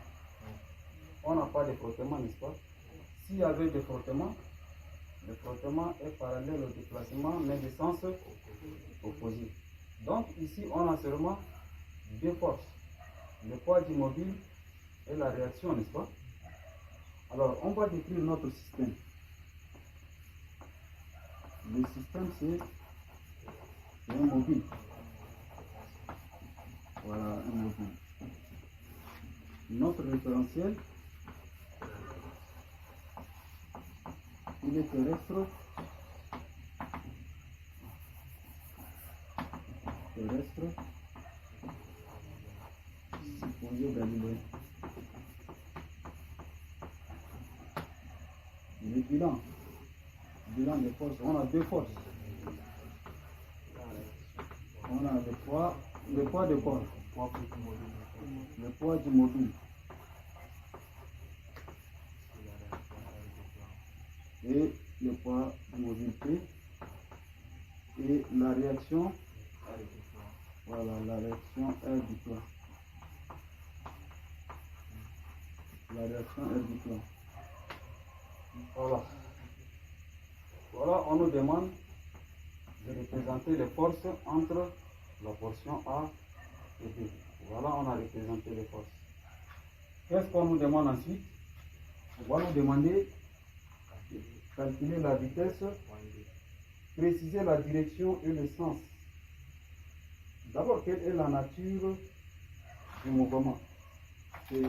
On n'a pas de frottement, n'est-ce pas? S'il y avait des frottements, le frottement est parallèle au déplacement, mais de sens opposé. Donc ici, on a seulement deux forces, le poids du mobile et la réaction, n'est-ce pas? Alors, on va décrire notre système. Le système, c'est un mobile. Voilà, un mobile. Notre référentiel, il est terrestre. Supposé Galilée. Le bilan des forces, on a deux forces. On a le poids de corps, le poids du module et le poids du module P et la réaction, voilà, la réaction R du plan. La réaction R du plan. Voilà. Voilà, on nous demande de représenter les forces entre la portion A et B. Voilà, on a représenté les forces. Qu'est-ce qu'on nous demande ensuite? On va nous demander de calculer la vitesse, préciser la direction et le sens. D'abord, quelle est la nature du mouvement? C'est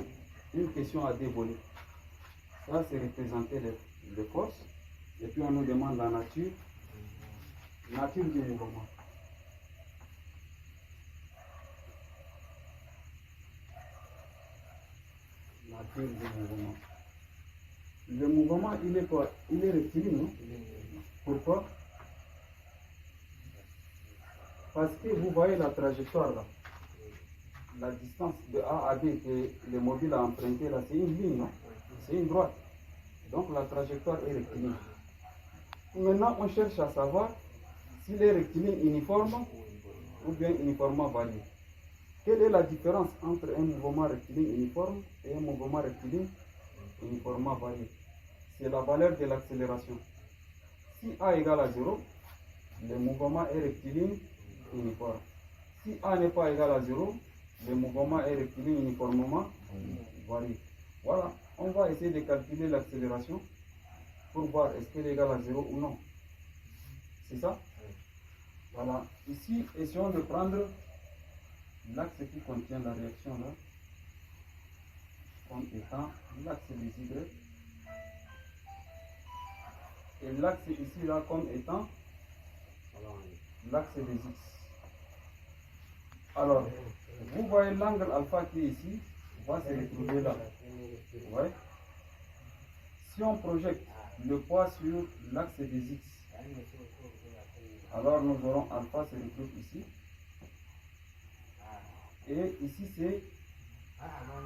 une question à deux volets. Ça, c'est représenter les forces. Et puis, on nous demande la nature du mouvement. Nature du mouvement. Le mouvement, il est quoi? Il est rectiligne, non? Pourquoi? Parce que vous voyez la trajectoire là. La distance de A à B que le mobile a emprunté là, c'est une ligne, non? C'est une droite. Donc la trajectoire est rectiligne. Maintenant, on cherche à savoir s'il est rectiligne uniforme ou bien uniformement varié. Quelle est la différence entre un mouvement rectiligne uniforme et un mouvement rectiligne uniformement varié? C'est la valeur de l'accélération. Si A égale à 0, le mouvement est rectiligne uniforme. Si A n'est pas égal à 0, le mouvement est rectiligne uniformément varié. Voilà, on va essayer de calculer l'accélération pour voir est-ce qu'elle est égale à 0 ou non. C'est ça? Voilà. Ici, essayons de prendre l'axe qui contient la réaction là, comme étant l'axe des Y. Et l'axe ici là comme étant l'axe des X. Alors, vous voyez l'angle alpha qui est ici, va se retrouver là. Ouais. Si on projette le poids sur l'axe des X, alors nous aurons alpha se retrouve ici. Et ici c'est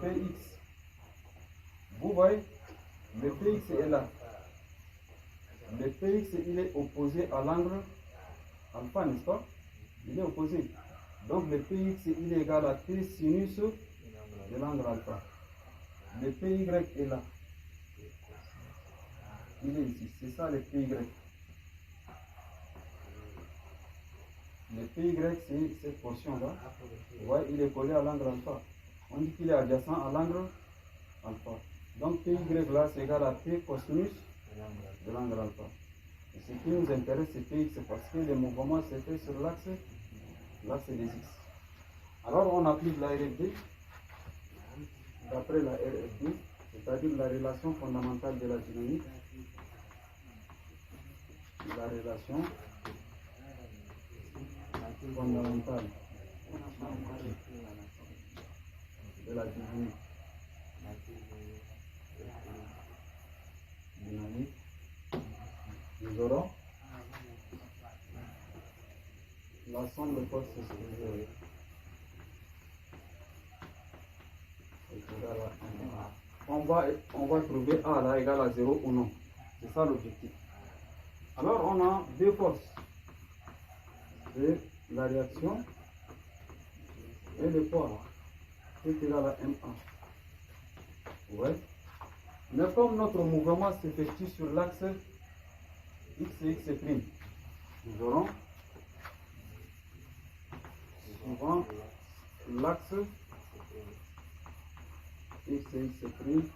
Px. Vous voyez, le Px est là. Le Px il est opposé à l'angle alpha, n'est-ce pas? Il est opposé. Donc le Px il est égal à T sinus de l'angle alpha. Le Py est là. Il est ici. C'est ça le Py. Le Py c'est cette portion-là. Vous voyez, il est collé à l'angle alpha. On dit qu'il est adjacent à l'angle alpha. Donc Py là c'est égal à T cosinus de l'angle alpha. Et ce qui nous intéresse c'est Px parce que le mouvement se fait sur l'axe des X. Alors on applique la RFD d'après la RFD, c'est-à-dire la relation fondamentale de la dynamique. La relation fondamentale de la dynamique. Nous aurons la somme de forces supérieures est égale à 1. On va trouver A là égale à 0 ou non. C'est ça l'objectif. Alors on a deux forces. C'est la réaction et le poids. C'est égal à MA. Ouais. Mais comme notre mouvement s'effectue sur l'axe X et X', nous aurons souvent l'axe X et X'.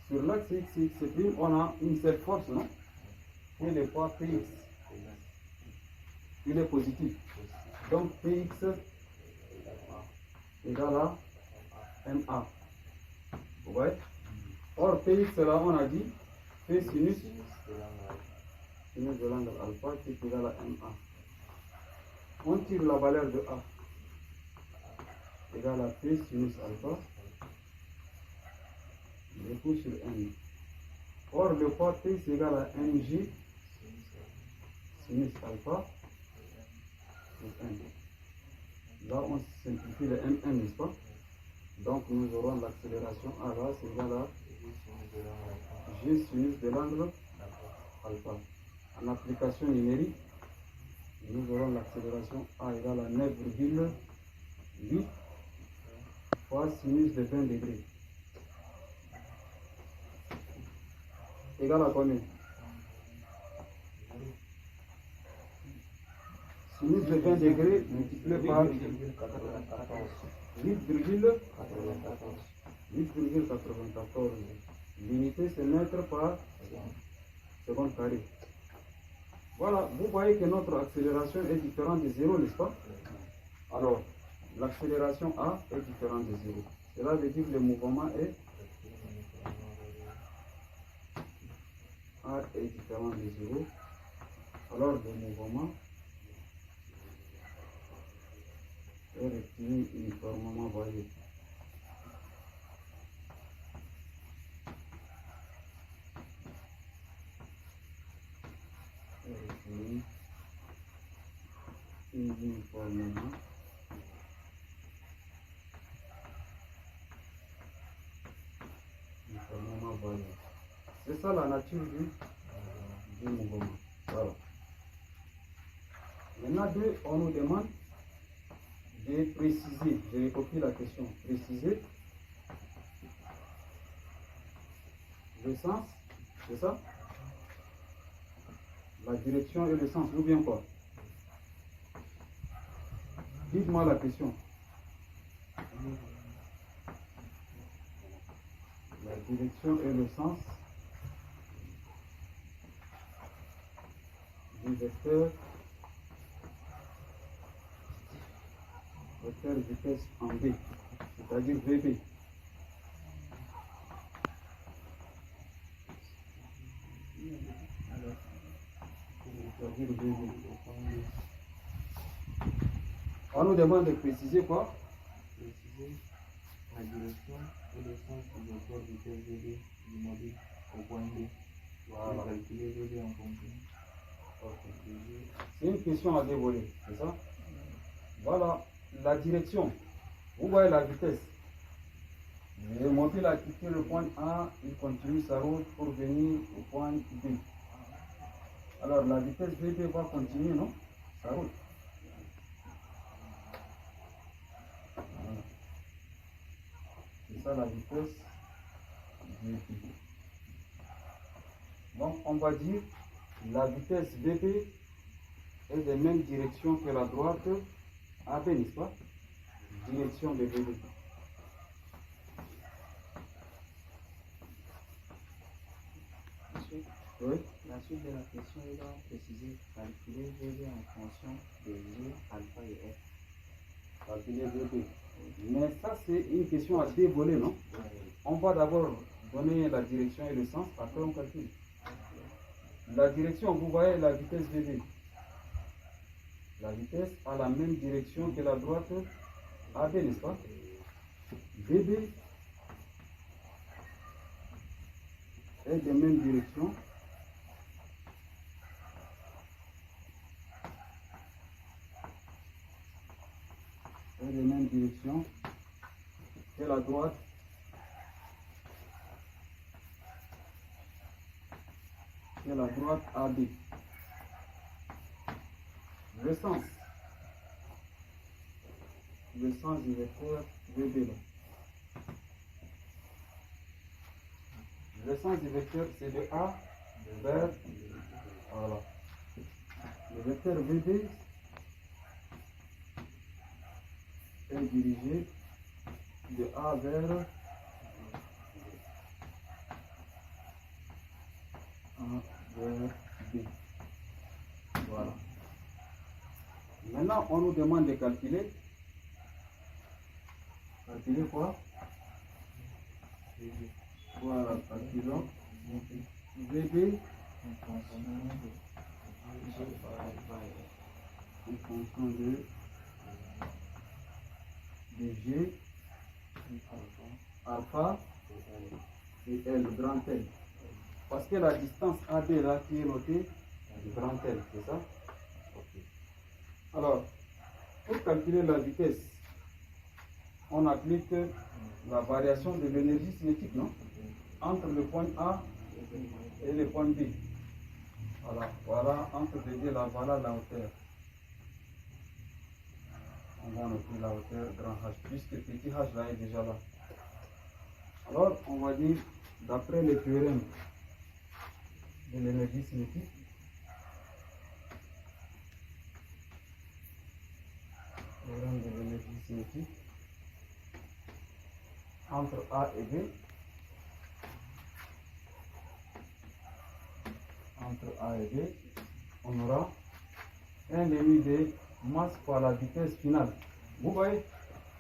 Sur l'axe X et X', on a une seule force, non? Et le poids Px. Il est positif. Donc Px égale à Ma. Vous voyez? Or Px là on a dit P sinus sinus de l'angle alpha qui est égal à MA. On tire la valeur de A égale à P sinus alpha, du coup sur N. Or, le poids P c'est égal à MJ sinus alpha sur N. Là, on simplifie le MN, n'est-ce pas? Donc, nous aurons l'accélération A là, c'est égal à G sinus de l'angle alpha. En application numérique, nous aurons l'accélération A égale à 9,8 fois sinus de 20 degrés. Égal à combien? Sinus de 20 degrés multiplié par 8,94. L'unité c'est mètre par seconde carré. Voilà, vous voyez que notre accélération est différente de 0, n'est-ce pas? Alors, l'accélération A est différente de 0. Cela veut dire que le mouvement est A est différent de 0. Alors, le mouvement est rectiligne uniformément varié. Uniformément varié. C'est ça la nature du mouvement. Voilà. Maintenant, on nous demande de préciser, je recopie la question, préciser le sens, c'est ça? La direction et le sens, ou bien quoi? Dites-moi la question. La direction et le sens du vecteur vitesse en V, c'est-à-dire VB. C'est-à-dire VB. On nous demande de préciser quoi? Préciser la direction et le sens du vecteur vitesse VB du module au point B. Voilà. Calculer VB en fonction. C'est une question à deux volets, c'est ça? Voilà, la direction. Vous voyez la vitesse. Le mobile a quitté le point A, il continue sa route pour venir au point B. Alors la vitesse VB va continuer, non? Sa route. Voilà. C'est ça la vitesse VB. Donc on va dire la vitesse VB est de même direction que la droite AB, n'est-ce pas? Direction de VB. Oui. La suite de la question est donc préciser calculer VB en fonction de G, alpha et F. Calculer VB. Mais ça, c'est une question à deux volets, non? On va d'abord donner la direction et le sens, après on calcule. La direction, vous voyez la vitesse VB. La vitesse a la même direction que la droite AB, n'est-ce pas? VB est de même direction que la droite AB. Le sens du vecteur VB là. Le sens du vecteur c'est de A vers, voilà. Le vecteur VB est dirigé de A vers B. Voilà. Maintenant, on nous demande de calculer. Calculer quoi? VB. Voilà, calculons VB En fonction en fonction de G, alpha et L, grand L. Parce que la distance AB là qui est notée, grand L, c'est ça? Ok. Alors, pour calculer la vitesse, on applique la variation de l'énergie cinétique, non? Entre le point A et le point B. Voilà, entre les deux, là, voilà la hauteur. On va noter la hauteur grand H, puisque petit H là est déjà là. Alors, on va dire, d'après le théorème de l'énergie cinétique, entre A et B, on aura un demi de masse par la vitesse finale. Vous voyez,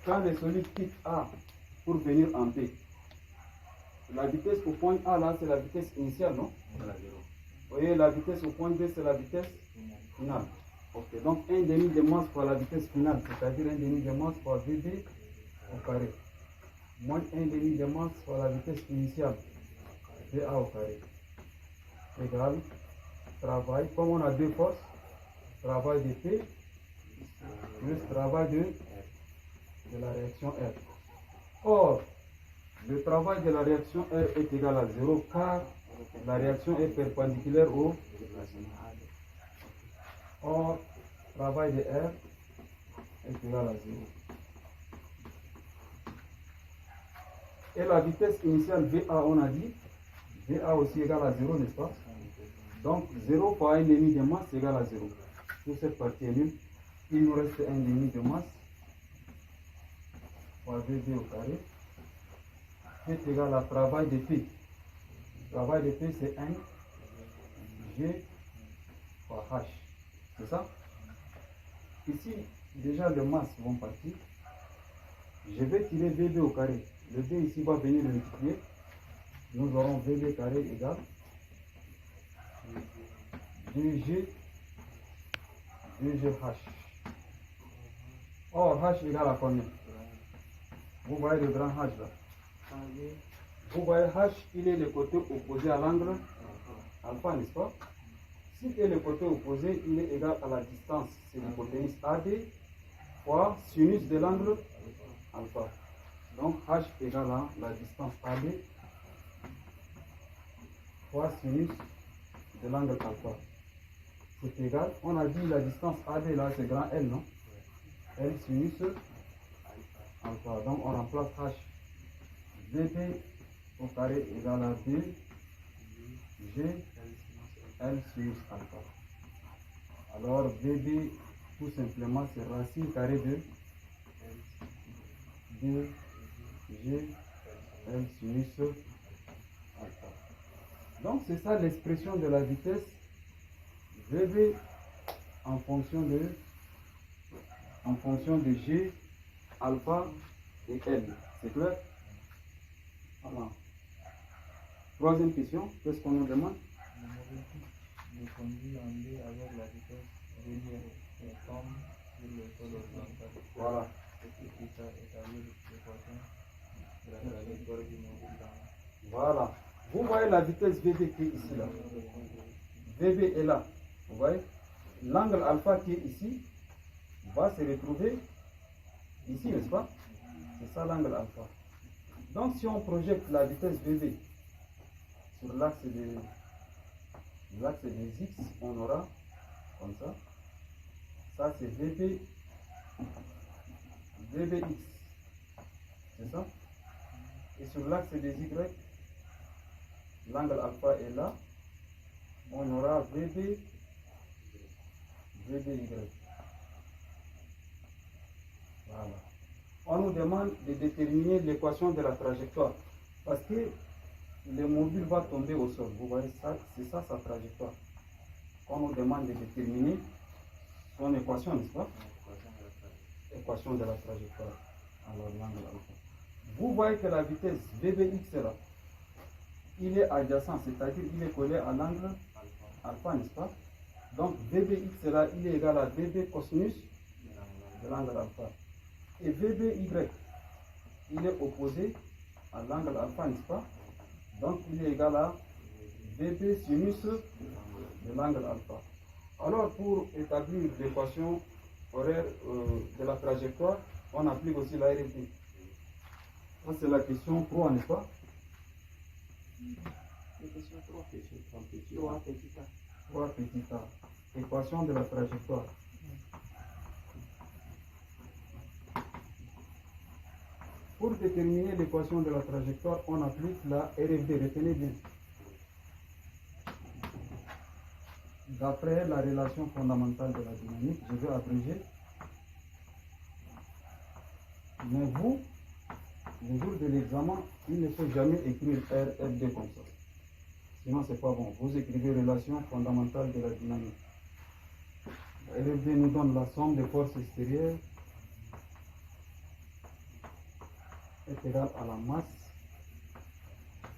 quand le solide quitte A pour venir en B, la vitesse au point A là, c'est la vitesse initiale, non? Vous voyez, la vitesse au point B, c'est la vitesse finale. Ok, donc un demi de masse par la vitesse finale, c'est-à-dire un demi de masse par VB au carré, moins un demi de masse par la vitesse initiale, VA au carré, égale travail, comme on a deux forces, travail de P plus travail de la réaction R. Or, le travail de la réaction R est égal à 0 car la réaction est perpendiculaire au. Or, travail de R est égal à 0. Et la vitesse initiale VA, on a dit, VA aussi égale à 0, n'est-ce pas? Donc 0 fois 1 demi de masse égale à 0. Toute cette partie est nulle. Il nous reste 1 demi de masse fois VB au carré est égal à travail de P. Travail de P c'est 1 G fois H. C'est ça? Ici, déjà les masses vont partir. Je vais tirer VB au carré. Le B ici va venir le multiplier. Nous aurons VB carré égale 2GH. Or, H égale à combien? Vous voyez le grand H là. Vous voyez H, il est le côté opposé à l'angle alpha, n'est-ce pas? S'il est le côté opposé, il est égal à la distance, c'est l'hypoténuse AD fois sinus de l'angle alpha. Donc H égale à la distance AD fois sinus de l'angle alpha. C'est égal, on a dit la distance AD là, c'est grand L, non? L sinus alpha. Donc on remplace H. VB au carré égale à 2 G L sinus alpha. Alors VB tout simplement c'est racine carrée de 2 G L sinus alpha. Donc c'est ça l'expression de la vitesse VB en fonction de G, alpha et L. C'est clair? Voilà. Troisième question, qu'est-ce qu'on nous demande? Le mobilité de conduit en B avec la vitesse linéaire et tombe sur le sol horizontal. Voilà. Et ça établit l'équation de la trajectoire du mobile dans. Voilà. Vous voyez la vitesse VB qui est ici là. VB est là. Vous voyez? L'angle alpha qui est ici va se retrouver ici, n'est-ce pas? C'est ça l'angle alpha. Donc si on projette la vitesse VB sur l'axe des X, on aura comme ça. Ça c'est VBX. C'est ça? Et sur l'axe des Y, l'angle alpha est là. On aura VBY. Voilà. On nous demande de déterminer l'équation de la trajectoire. Parce que le mobile va tomber au sol. Vous voyez ça, c'est ça sa trajectoire. On nous demande de déterminer son équation, n'est-ce pas? Équation de la trajectoire. Alors l'angle alpha. Vous voyez que la vitesse VBX est là. Il est adjacent, c'est-à-dire il est collé à l'angle alpha, n'est-ce pas? Donc VBX là, il est égal à VB cosinus de l'angle alpha. Et VBY, il est opposé à l'angle alpha, n'est-ce pas? Donc il est égal à VB sinus de l'angle alpha. Alors pour établir l'équation horaire de la trajectoire, on applique aussi la RFD. Ça c'est la question 3, n'est-ce pas? Question 3. 3 petit a. Équation de la trajectoire. Pour déterminer l'équation de la trajectoire, on applique la RFD. Retenez bien. D'après la relation fondamentale de la dynamique, je vais abréger. Mais vous, le jour de l'examen, il ne faut jamais écrire RFD comme ça. Sinon, c'est pas bon. Vous écrivez relation fondamentale de la dynamique. La RFD nous donne la somme des forces extérieures est égale à la masse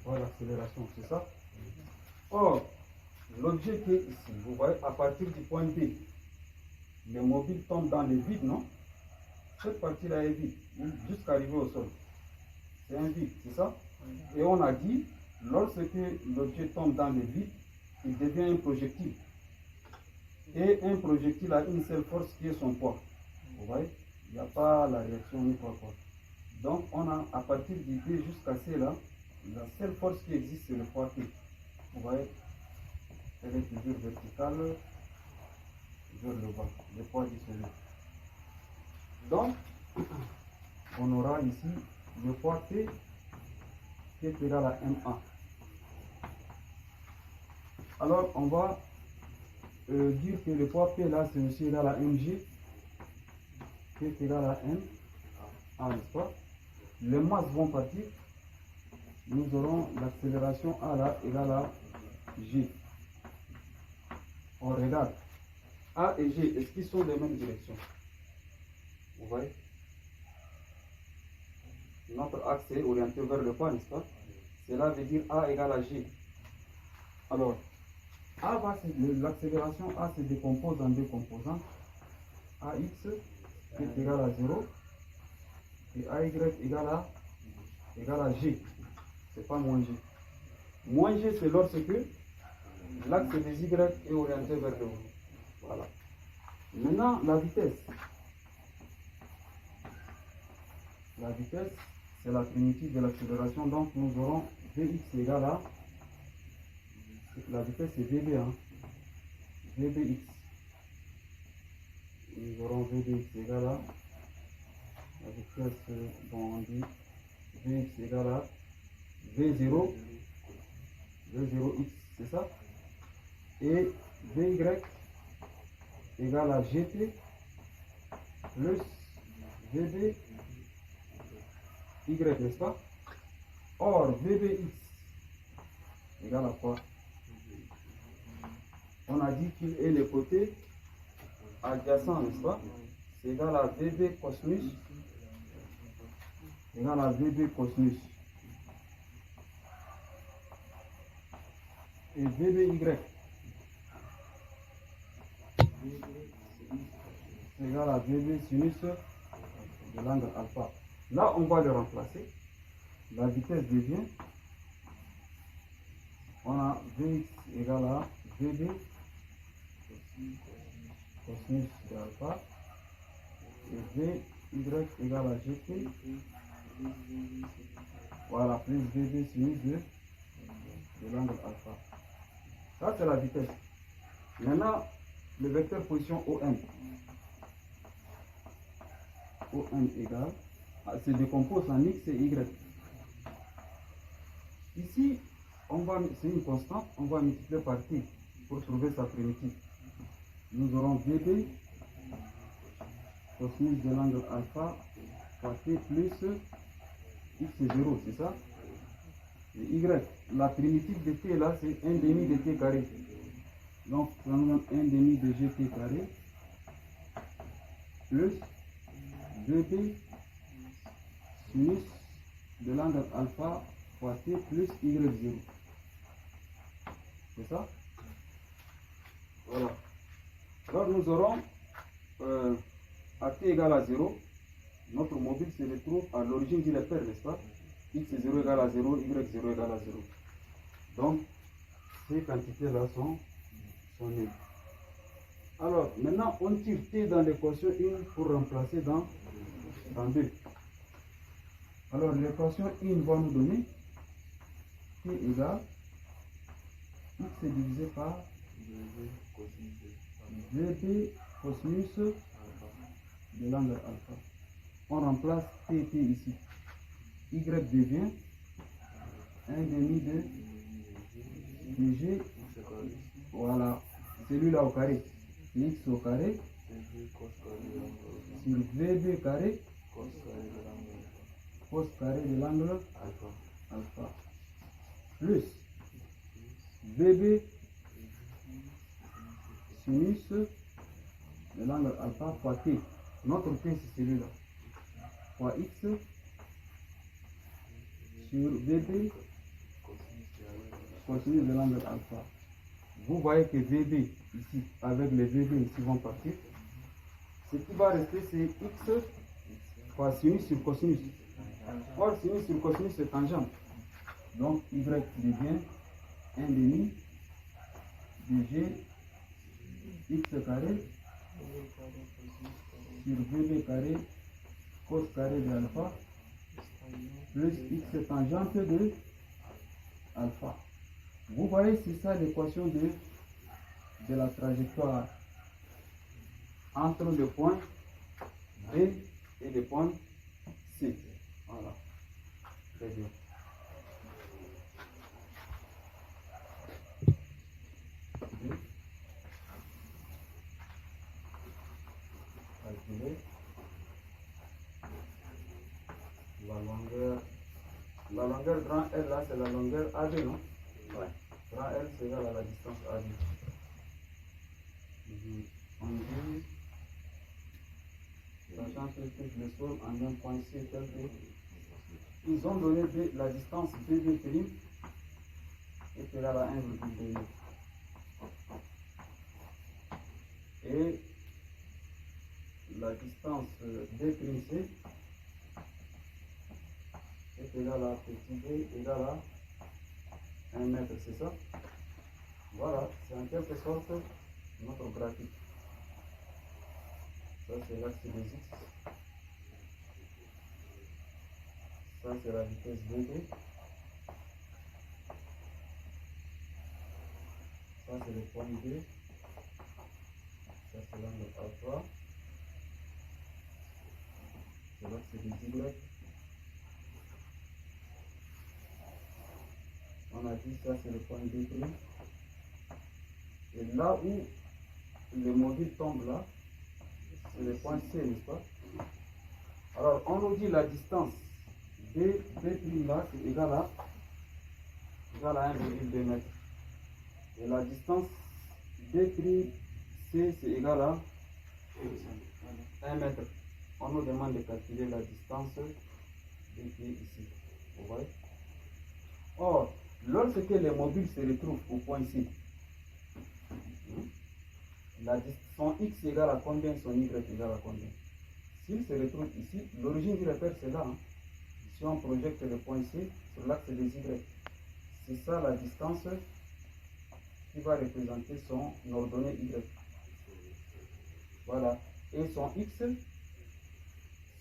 fois l'accélération, c'est ça? Or, l'objet qui est ici, vous voyez, à partir du point B, le mobile tombe dans le vide, non? Cette partie-là est vide, jusqu'à arriver au sol. C'est un vide, c'est ça? Et on a dit, lorsque l'objet tombe dans le vide, il devient un projectile. Et un projectile a une seule force qui est son poids. Vous voyez? Il n'y a pas la réaction ni quoi. Donc, on a à partir du B jusqu'à C là, la seule force qui existe, c'est le poids T. Vous voyez? Elle est toujours verticale vers le bas, le poids du solide. Donc, on aura ici le poids T qui est égal à MA. Alors, on va dire que le poids P là, c'est aussi égal à mg, qui est égal à m, n'est-ce pas? Les masses vont partir. Nous aurons l'accélération A là égale à G. On regarde. A et G, est-ce qu'ils sont des mêmes directions? Vous voyez? Notre axe est orienté vers le bas, n'est-ce pas? Cela veut dire A égale à G. Alors, l'accélération A se décompose en deux composantes. AX qui est égal à 0 et AY égale à G. C'est pas moins G. Moins G, c'est lorsque l'axe des Y est orienté vers le haut. Voilà. Maintenant, la vitesse. La vitesse, c'est la primitive de l'accélération. Donc, nous aurons Vx égale à... La vitesse, c'est Vb. Vbx. Nous aurons Vbx égale à... La vitesse, dont on dit Vx égale à V0. V0x, c'est ça? Et Vy égale à Gt plus Vb y, n'est-ce pas? Or, Vbx égale à quoi? On a dit qu'il est le côté adjacent, n'est-ce pas? C'est égal à Vb cosinus égale à Vb cosinus. Et Vby c'est égal à Vb sinus de l'angle alpha. Là, on va le remplacer. La vitesse devient, on a Vx égale à Vb cosinus de alpha et Vy égale à Gt, voilà, plus Vb sinus de l'angle alpha. Ça, c'est la vitesse. Maintenant, le vecteur position OM. OM égale, se décompose en X et Y. Ici, c'est une constante, on va multiplier par T pour trouver sa primitive. Nous aurons Vb cosinus de l'angle alpha fois T plus X est 0, c'est ça? Et Y, la primitive de T là, c'est 1 demi de T carré. Donc, ça nous donne 1 demi de Gt carré plus Vb sinus de l'angle alpha fois T plus Y0. C'est ça? Voilà. Alors nous aurons à t égale à 0, notre mobile se retrouve à l'origine du repère, n'est-ce pas? X0 égale à 0, Y0 égale à 0. Donc, ces quantités-là sont nulles. Alors, maintenant, on tire t dans l'équation 1 pour remplacer dans 2. Alors, l'équation 1 va nous donner t égale x divisé par VB cosinus de l'angle alpha. On remplace t ici. Y devient 1 demi de dg. Voilà, celui-là au carré. X au carré sur VB carré cos carré de l'angle alpha plus VB sinus de l'angle alpha fois t. Notre t c'est celui-là. Fois x sur VB cosinus de l'angle alpha. Vous voyez que VB ici, avec les VB ici vont partir. Ce qui va rester, c'est x fois sinus sur cosinus. Or, sinus sur cosinus, c'est tangente. Donc, y devient 1 demi dg x carré sur VB carré cos carré de alpha plus x tangente de alpha. Vous voyez, c'est ça l'équation de la trajectoire entre le point B et le point C. Voilà. Très bien. Calculer la longueur grand L là, c'est la longueur AB, non? Ouais. Grand L c'est égal à la distance AB. On dit, sachant que je le sol en un point C tel que ils ont donné la distance BB' est égale à 1,2. Et la distance d'C est égale à petit b égale à 1 mètre, c'est ça? Voilà, c'est en quelque sorte notre graphique. Ça c'est l'axe des x. Ça c'est la vitesse dt. Ça c'est le point B. Ça c'est l'angle alpha. C'est l'axe des y. On a dit ça c'est le point B'. Et là où le mobile tombe là, c'est le point C, n'est-ce pas? Alors on nous dit la distance B' là c'est égal à 1,2 mètre. Et la distance B' C c'est égal à 1 mètre. On nous demande de calculer la distance B' ici. Vous voyez? Or, lorsque les mobiles se retrouvent au point C, son x égale à combien, son y égale à combien? S'il se retrouve ici, l'origine du repère c'est là. Hein. Si on projette le point C sur l'axe des y, c'est ça la distance qui va représenter son ordonnée y. Voilà. Et son x,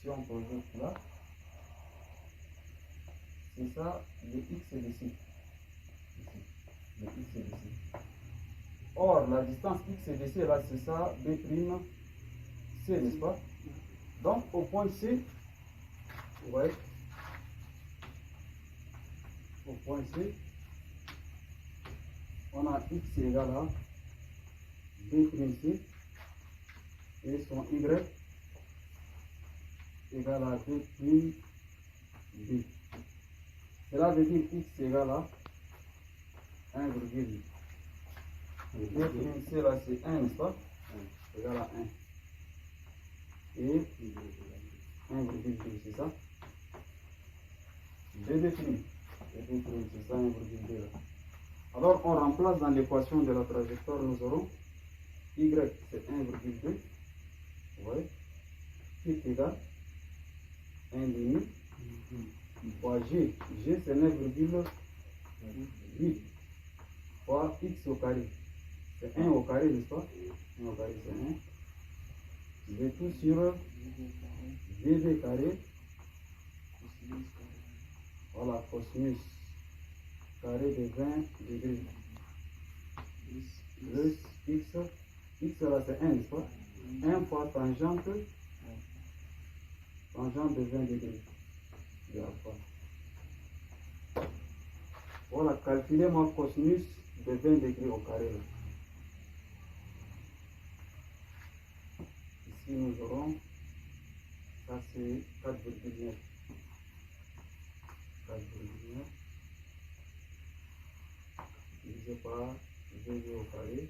si on projette là, c'est ça le x d'ici. Le x d'ici. Or, la distance x d'ici, là, c'est ça, B', C, n'est-ce pas? Donc, au point C, vous voyez, au point C, on a x égale à B', et son y égale à B', B. Cela veut dire x égale à 1,2. Le B' là c'est 1, n'est-ce pas? Égal à 1. Et 1,2, c'est ça? B', c'est ça, 1,2 là. Alors on remplace dans l'équation de la trajectoire, nous aurons Y c'est 1,2. Vous voyez? Qui est égal 1,5 fois G. G c'est 9,8 fois X au carré. C'est 1 au carré, n'est-ce pas? 1 au carré c'est 1. Je vais tout sur VB carré. Voilà, cosinus carré de 20 degrés. Plus X. X là c'est 1, n'est-ce pas? 1 fois tangente de 20 degrés. De alpha. Voilà, calculez ma cosinus de 20 degrés au carré. Ici nous aurons, ça c'est 4,9. 4,9 divisé par VB au carré.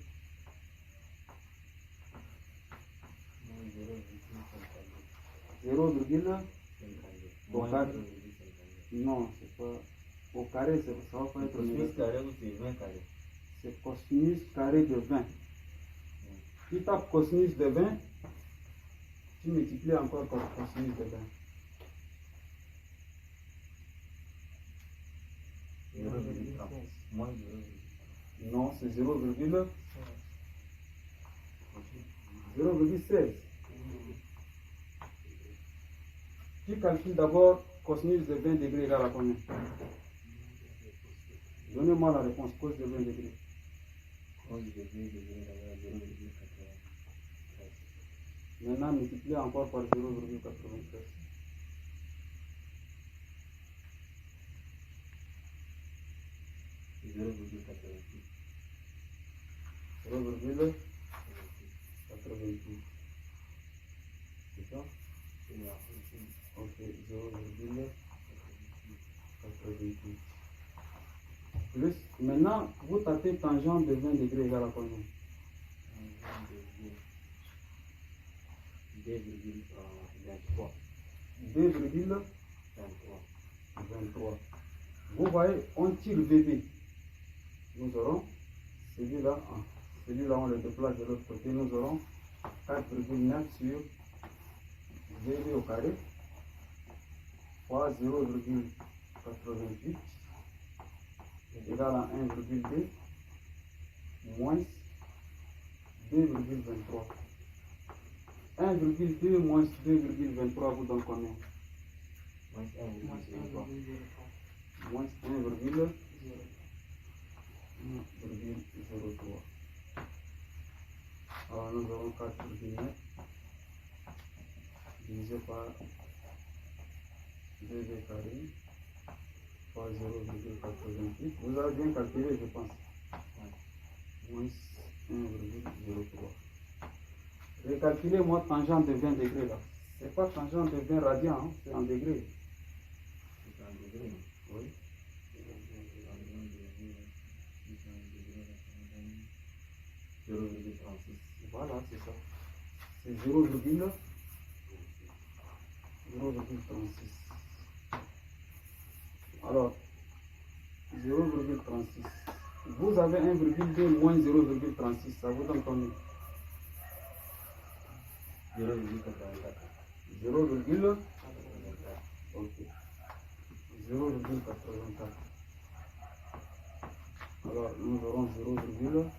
0,54. Non, c'est pas. Au carré, ça va pas être Cosinus carré ou c'est 20 carré? C'est cosinus carré de 20. Tu tapes cosinus de 20, tu multiplies encore par cosinus de 20. 0,30. Moins 0,30. Non, c'est 0,16. Tu calcules d'abord cosinus de 20 degrés égale à combien? Donnez-moi la réponse, cos de 20 degrés. Cos de 20 degrés égale à 0,93. Maintenant, multipliez encore par 0,93. 0,88. 0,88. C'est ça? Ok, 0,88. Plus, maintenant, vous tapez tangente de 20 degrés égale à combien? 2,23. 2,23. Vous voyez, on tire VB. Nous aurons celui-là, on le déplace de l'autre côté, nous aurons 4,9 sur VB au carré fois 0,88 égale à 1,2 moins 2,23. 1,2 moins 2,23 vous donne combien? Moins 1,03. Moins 1,03. Alors nous aurons 4,9 divisé par 2b carré fois 0,88. Vous avez bien calculé, je pense. Moins 1,03. Recalculez-moi tangente de 20 degrés là. C'est pas tangente de 20 radians, hein, c'est en degrés. C'est en degrés. Oui. 0,36. Voilà, c'est ça. C'est 0,36. Alors, 0,36. Vous avez 1,2 moins 0,36. Ça vous donne combien? 0,84. 0,84. Ok. 0,84. Alors, nous aurons 0,84.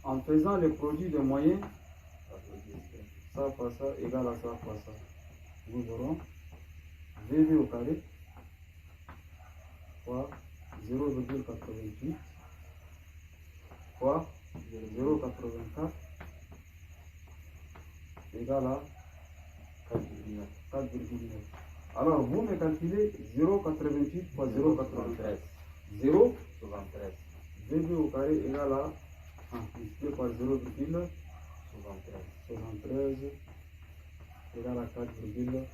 En faisant le produit de moyens, ça fois ça égale à ça fois ça. Nous aurons VB au carré fois 0,88 fois 0,84 égale à 4,9. Alors, vous me calculez 0,88 fois 0,93. 0,73. VB au carré égale à multiplié par 0,73 égale à 4,9.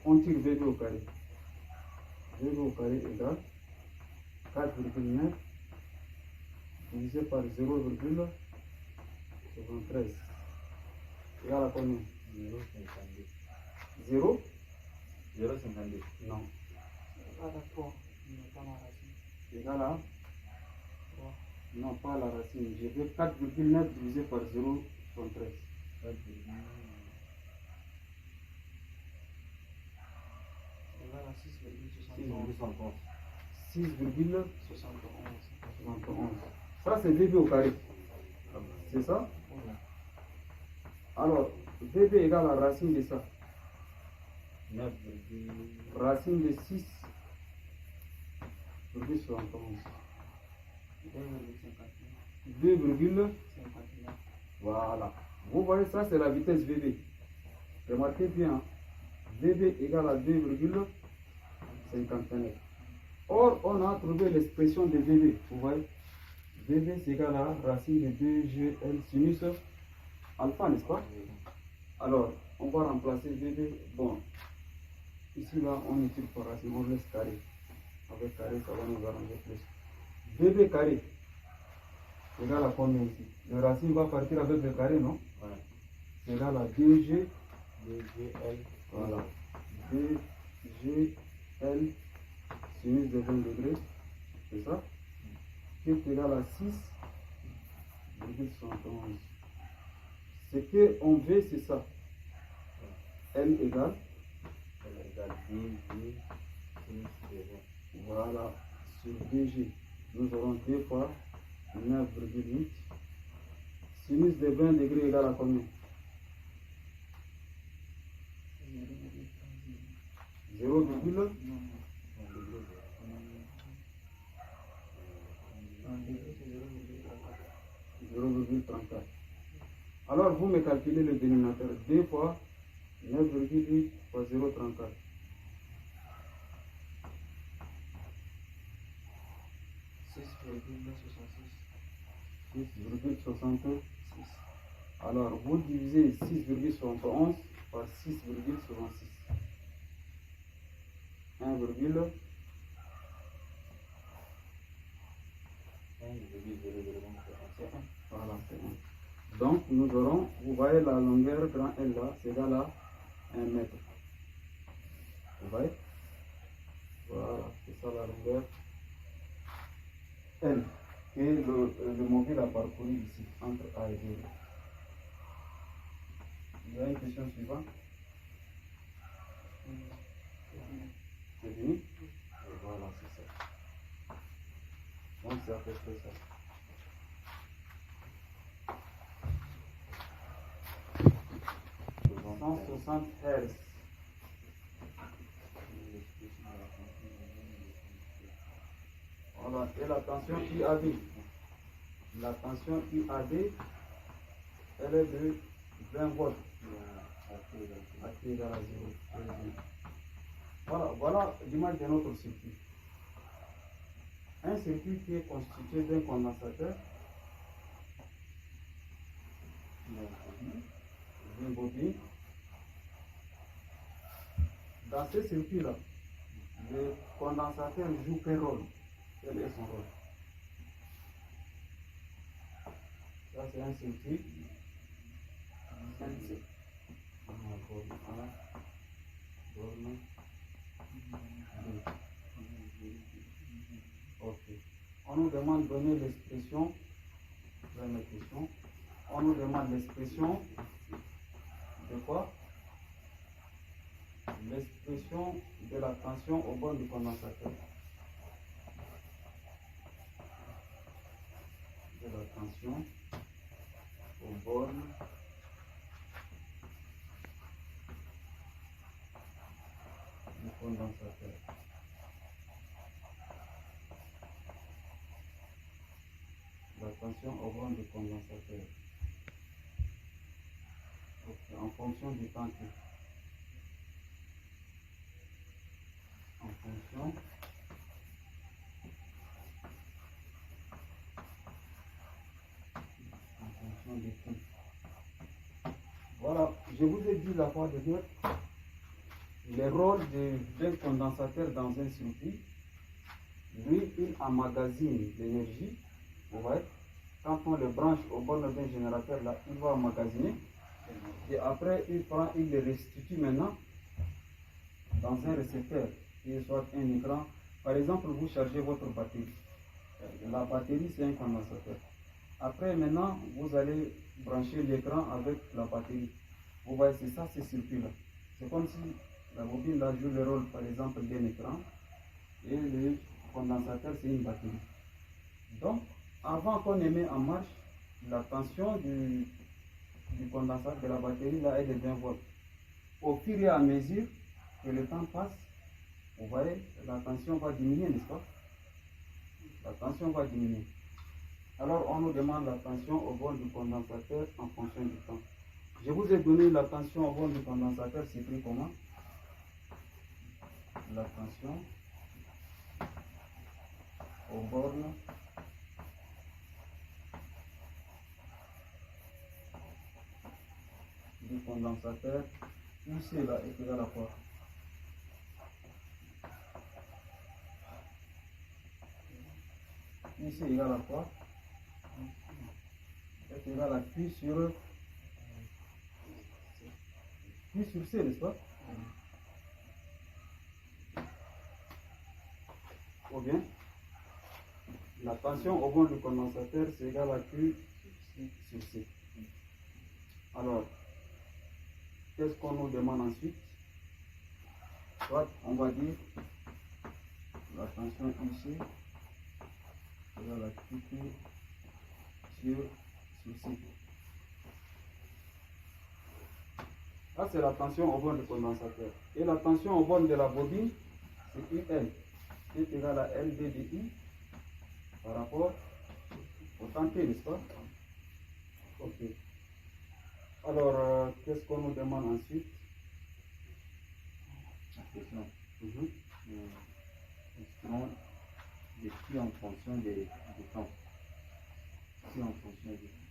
On tire VB au carré. VB au carré égale 4,9 divisé par 0,73 égale à combien? 0,52. 0? 0,52. Non. Égale à 3. Égale à Non, pas la racine. Je veux 4,9 divisé par 0,73. 4,9 égale à 6,71. 6,71. Ça, c'est VB au carré. C'est ça? Alors, VB égale à racine de ça. 9, Racine de 6,71. 2, voilà. Vous voyez, ça, c'est la vitesse VB. Remarquez bien, VB égale à 2,59. Or, on a trouvé l'expression de VB. Vous voyez, VB c'est égal à racine de 2GL sinus alpha, n'est-ce pas? Alors, on va remplacer VB. Bon, ici, là, on n'utilise pas racine, on laisse carré. Avec carré, ça va nous arranger plus. VB carré égale à combien ici? Le racine va partir avec le carré, non? Ouais. C'est égal à 2G. 2GL. Voilà. 2GL sinus de 20 degrés. C'est ça? Qui est égal à 6,71. Ce qu'on veut, c'est ça. L égale. Elle égale 2G sinus de 20. Voilà. Sur 2G, nous aurons 2 fois 9,8. Sinus de 20 degrés égale à combien? 0,0. 0,34. Alors vous me calculez le dénominateur. 2 fois 9,8 fois 0,34. 6,66. Alors vous divisez 6,71 par 6,66. 1,0. 1,00. Voilà, c'est 1. Donc nous aurons, vous voyez la longueur grand L là, c'est égal à 1 mètre. Vous voyez? Voilà, c'est ça la longueur L que le mobile a parcouru ici, entre A et B. Il y a une question suivante. C'est fini? Et voilà, c'est ça. Donc c'est à peu près ça. « 160 Hz. Voilà, et la tension IAD. La tension IAD, elle est de 20 volts. À T égale à 0. Voilà l'image de notre circuit. Un circuit qui est constitué d'un condensateur, d'une bobine. Dans ce circuit-là, le condensateur joue quel rôle? Quel est son rôle? Ça, c'est un circuit. Ok. On nous demande de donner l'expression. On nous demande l'expression de quoi? L'expression de la tension au bord du condensateur. De la tension au bord du condensateur. La tension au bord du condensateur. Okay. En fonction du temps T. En fonction du temps. Voilà, je vous ai dit la fois dernière le rôle d'un condensateur dans un circuit. Lui, il emmagasine l'énergie. Vous voyez, quand on le branche au bord d'un générateur, là, il va emmagasiner. Et après, il le restitue maintenant dans un récepteur, qui est soit un écran. Par exemple, vous chargez votre batterie. La batterie, c'est un condensateur. Après, maintenant, vous allez brancher l'écran avec la batterie. Vous voyez, c'est ça, ces circuits-là. C'est comme si la bobine là joue le rôle, par exemple, d'un écran. Et le condensateur, c'est une batterie. Donc, avant qu'on ait mis en marche, la tension du condensateur de la batterie là est de 20 volts. Au fur et à mesure que le temps passe, vous voyez, la tension va diminuer, n'est-ce pas? La tension va diminuer. Alors, on nous demande la tension au bord du condensateur en fonction du temps. Je vous ai donné la tension au bord du condensateur, c'est écrit comment? La tension au bord du condensateur, UC là est égal à quoi? UC égale à quoi? Est égal à Q sur C, n'est-ce pas? Ou bien, la tension au bord du condensateur, c'est égal à Q sur C. Alors, qu'est-ce qu'on nous demande ensuite? Soit on va dire la tension UC égale à QP sur C. Là, c'est la tension au bord du condensateur. Et la tension au bord de la bobine, c'est UL, qui est égal à LDDI par rapport au temps T, n'est-ce pas? Ok. Alors, qu'est-ce qu'on nous demande ensuite? Question. Instrument de Q en fonction du temps. Q en fonction du temps.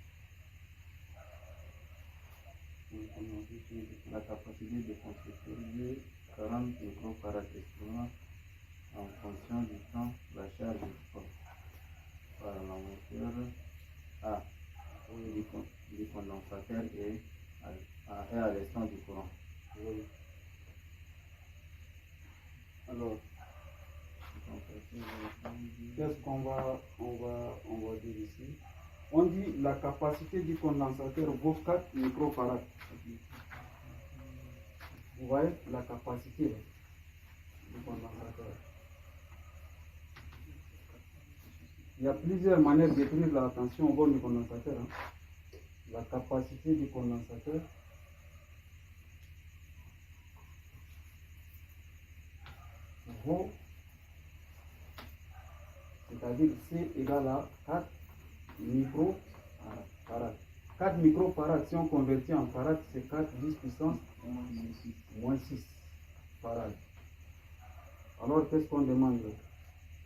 La capacité de construire de 40 microfarad instrument en fonction du temps, la charge par la moteur A du condensateur et à l'instant du courant. Oui. Alors, qu'est-ce qu'on va dire ici? On dit la capacité du condensateur vaut 4 microfarads. Vous voyez la capacité du condensateur. Il y a plusieurs manières d'écrire la tension au bord du condensateur. La capacité du condensateur vaut, c'est-à-dire C égale à 4 microfarads. 4 microfarads, si on convertit en farad, c'est 4 10 puissance moins 6 farads. Alors, qu'est-ce qu'on demande?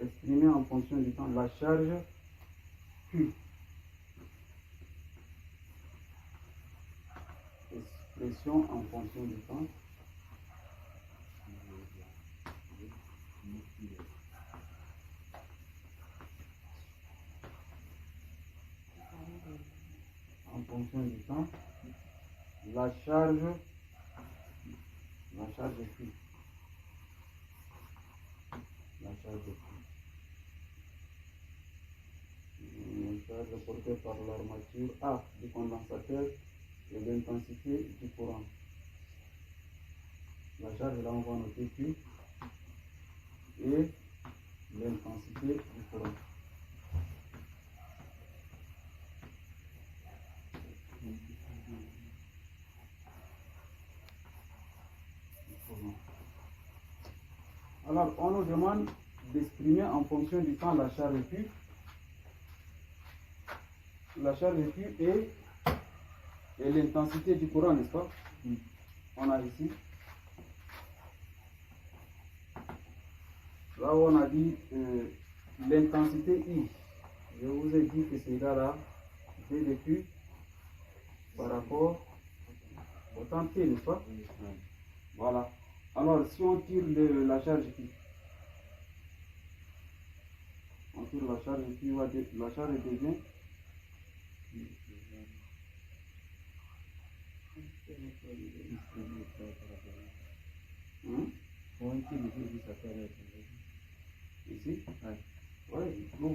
Exprimer en fonction du temps la charge Q. Expression en fonction du temps. En fonction du temps, la charge Q. La charge Q. Une charge portée par l'armature A du condensateur et l'intensité du courant. La charge, là, on va noter Q et l'intensité du courant. Alors, on nous demande d'exprimer en fonction du temps la charge Q. La charge Q et l'intensité du courant, n'est-ce pas? On a ici. Là où on a dit l'intensité I. Je vous ai dit que c'est égal à V de Q par rapport au temps T, n'est-ce pas? Voilà. Alors, si on tire la charge Q, on tire la charge Q, la charge devient ici. Oui. Bon,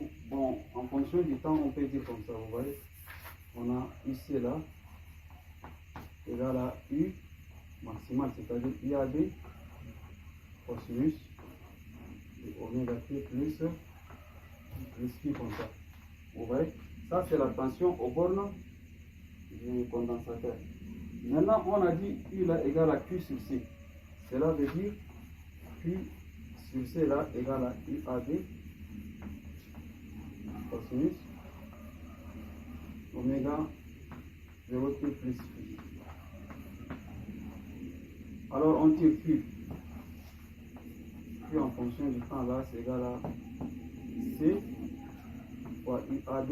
fonction du temps, on peut dire comme ça, vous voyez. On a ici et là, égal à U maximal, c'est-à-dire IAB cosinus de oméga t plus phi comme ça. Vous voyez, ça c'est la tension aux bornes du condensateur. Maintenant, on a dit U là égale à Q sur C. Cela veut dire Q sur C là égale à UAB cosinus oméga 0t plus phi. Alors on tire Q. Q en fonction du temps là, c'est égal à C fois UAB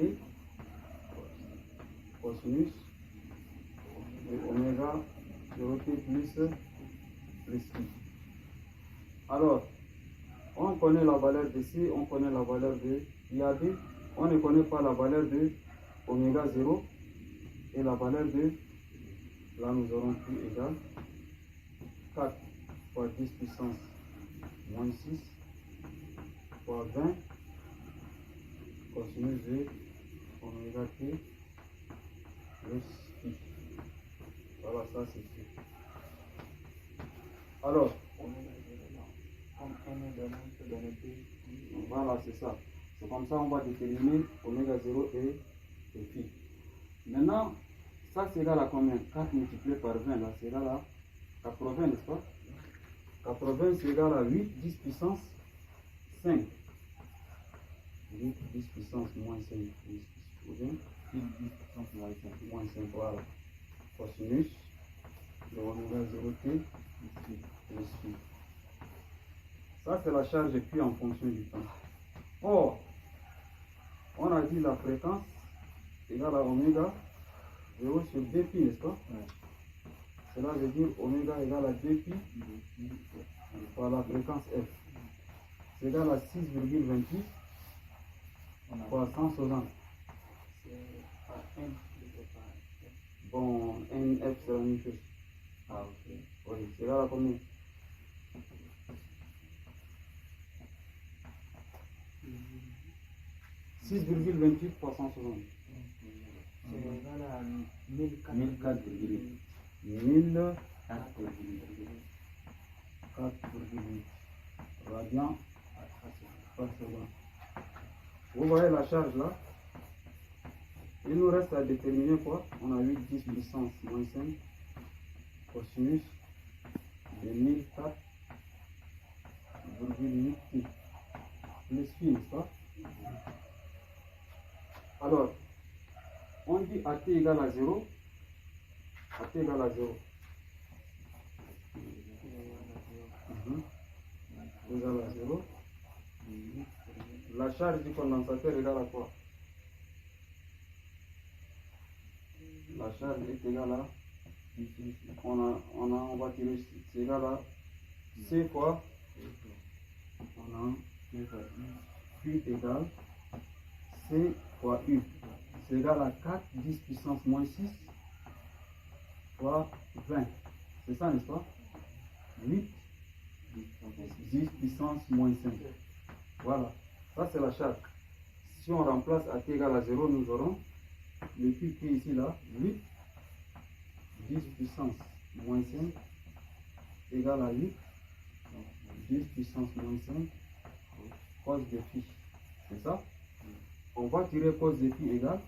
cosinus de oméga 0t plus phi. Alors, on connaît la valeur de C, on connaît la valeur de UAB, on ne connaît pas la valeur de oméga 0 et la valeur de, là nous aurons Q égale 4 fois 10 puissance moins 6 fois 20 cosinus de oméga t plus phi. Voilà, ça c'est fait. Alors, voilà, c'est ça. C'est comme ça on va déterminer oméga 0 et phi. Maintenant, ça c'est égal à combien? 4 multiplié par 20, là c'est égal à 80, n'est-ce pas? 80 c'est égal à 8, 10 puissance 5. 8, 10 puissance moins 5. Ou bien 8, 10 puissance moins 5. Voilà. Cosinus de oméga 0t plus phi. Ça c'est la charge Q en fonction du temps. Or, on a dit la fréquence égale à oméga 0 sur 2pi, n'est-ce pas? Ouais. Cela veut dire oméga égale à 2pi par la fréquence F. C'est égal à 6,28 fois 160. Bon, NF c'est la même chose. Ah, ok. Oui, c'est égal à combien? « 6,28 fois 160. C'est égal à 1004,8. 1004,8 radians par seconde. Vous voyez la charge là? Il nous reste à déterminer quoi? On a 8, 10 puissance moins 5 cosinus de 1004,8 pi plus phi, n'est-ce pas? Alors, on dit AT égale à 0. AT égale à 0. Égale à 0. La charge du condensateur égale à quoi? La charge est égale à, on va tirer, c'est égal à C fois, on a Q égale C fois U. C'est égal à 4, 10 puissance moins 6 fois 20. C'est ça, n'est-ce pas? 8, 10 puissance moins 5. Voilà, ça c'est la charge. Si on remplace AT égale à 0, nous aurons le Q qui est ici là, 8, 10 puissance moins 5 égale à 8, 10 puissance moins 5 cos de phi. C'est ça? On va tirer cos de phi égale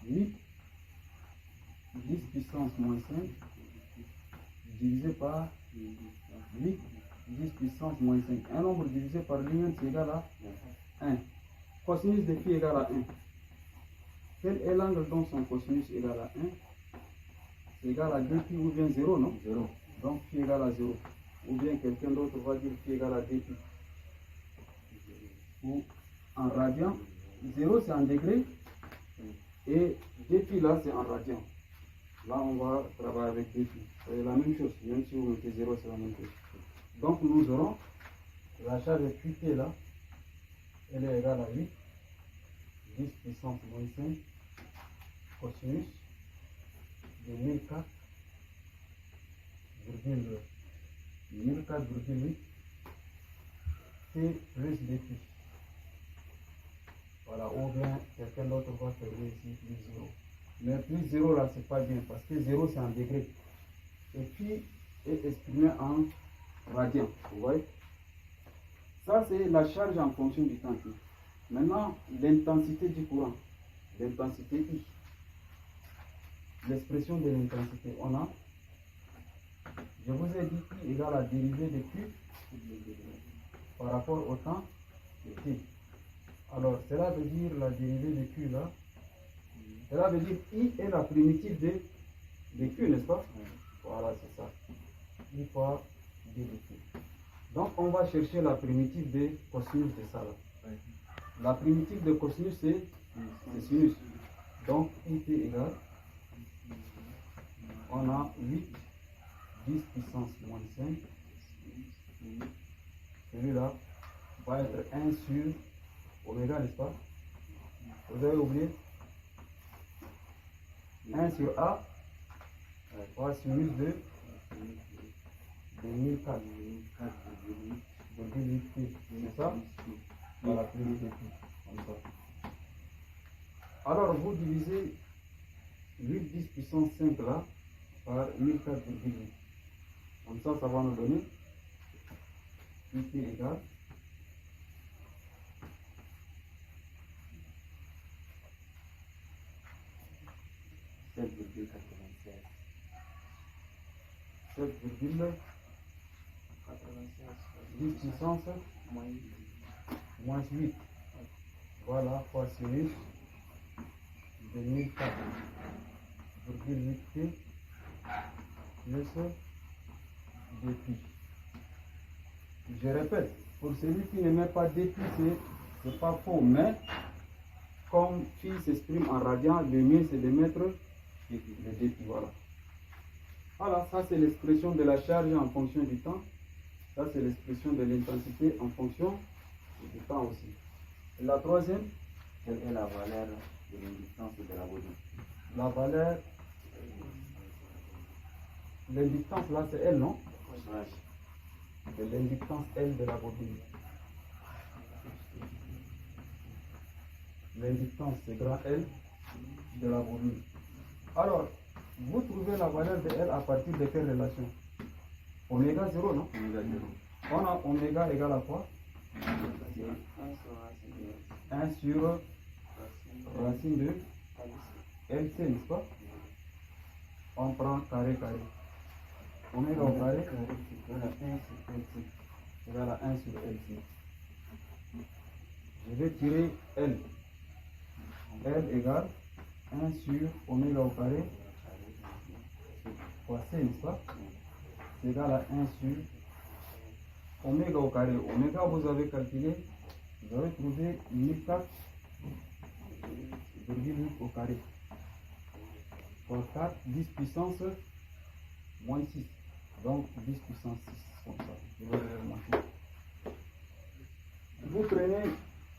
8, 10 puissance moins 5 divisé par 8, 10 puissance moins 5. Un nombre divisé par lui-même, c'est égal à 1. Cosinus de phi égale à 1. Quel est l'angle dont son cosinus égale à 1? C'est égal à 2pi ou bien 0, non? 0. Donc phi égale à 0. Ou bien quelqu'un d'autre va dire phi égale à 2pi. Ou en radian, 0 c'est en degrés et 2pi là c'est en radian. Là on va travailler avec 2pi. C'est la même chose, même si vous mettez 0 c'est la même chose. Donc nous aurons la charge QT là, elle est égale à 8, 10 puissance moins 5 cosinus de 1004,8 T plus 2pi. Voilà, ou bien quelqu'un d'autre va faire ici plus 0. Mais plus 0 là, c'est pas bien parce que 0 c'est en degré. Et puis est exprimé en radian. Vous voyez? Ça, c'est la charge en fonction du temps. Maintenant, l'intensité du courant, l'intensité I. L'expression de l'intensité, on a, je vous ai dit I égale la dérivée de Q par rapport au temps de T. Alors, cela veut dire la dérivée de Q là, cela veut dire I est la primitive de Q, n'est-ce pas? Voilà, c'est ça. I fois D de Q. Donc, on va chercher la primitive de cosinus de ça là. La primitive de cosinus, c'est sinus. Donc, IT égale, on a 8, 10 puissance moins 5. Celui-là va être 1 sur oméga, n'est-ce pas? Vous avez oublié? 1 sur A, fois sinus de 1004. C'est ça? Voilà, plus de pi, comme ça. Alors, vous divisez 8 10 puissance 5 là par 1004,8. Comme ça va nous donner IT égale 10 puissance moins 8. Voilà, fois sinus de 1004,8 pi plus 2pi. Je répète, pour celui qui ne met pas 2pi, c'est pas faux, mais comme pi s'exprime en radian, le mieux c'est de mettre le 2pi. Voilà. Voilà, ça c'est l'expression de la charge en fonction du temps. Ça c'est l'expression de l'intensité en fonction du temps aussi. Et la troisième, quelle est la valeur de l'inductance de la bobine? la valeur, l'inductance là c'est L, non? Ouais. De l'inductance L de la bobine. L'inductance c'est grand L de la bobine. Alors, vous trouvez la valeur de L à partir de quelle relation? Oméga 0, non? Oméga 0. On a oméga égale à quoi? 1 sur racine de LC, n'est-ce pas? On prend carré carré. Oméga au carré égale à 1 sur LC. Égale à 1 sur LC. Je vais tirer L. L égale 1 sur oméga au carré fois C, n'est-ce pas? C'est égal à 1 sur oméga au carré. Oméga, vous avez calculé, vous avez trouvé 1004,8 au carré. Fois 4, 10 puissance moins 6. Donc 10 puissance 6, comme ça. Je vais le remonter. Vous prenez,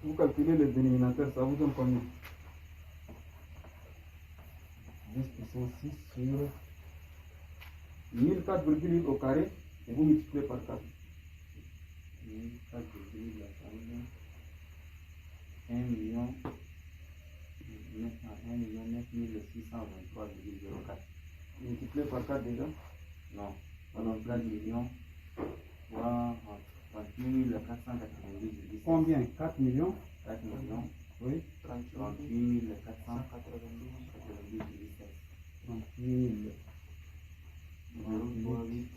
vous calculez le dénominateur, ça vous donne combien? 10 puissance 6 sur 1004,8 au carré et vous multipliez par 4. 1004,8 la charge 1 million 9623,04. Multiplié par 4 déjà? Non, on a 4 millions 38 492,17. Combien? 4 millions? 4 millions Oui. 38 492,17. 38 000. 038.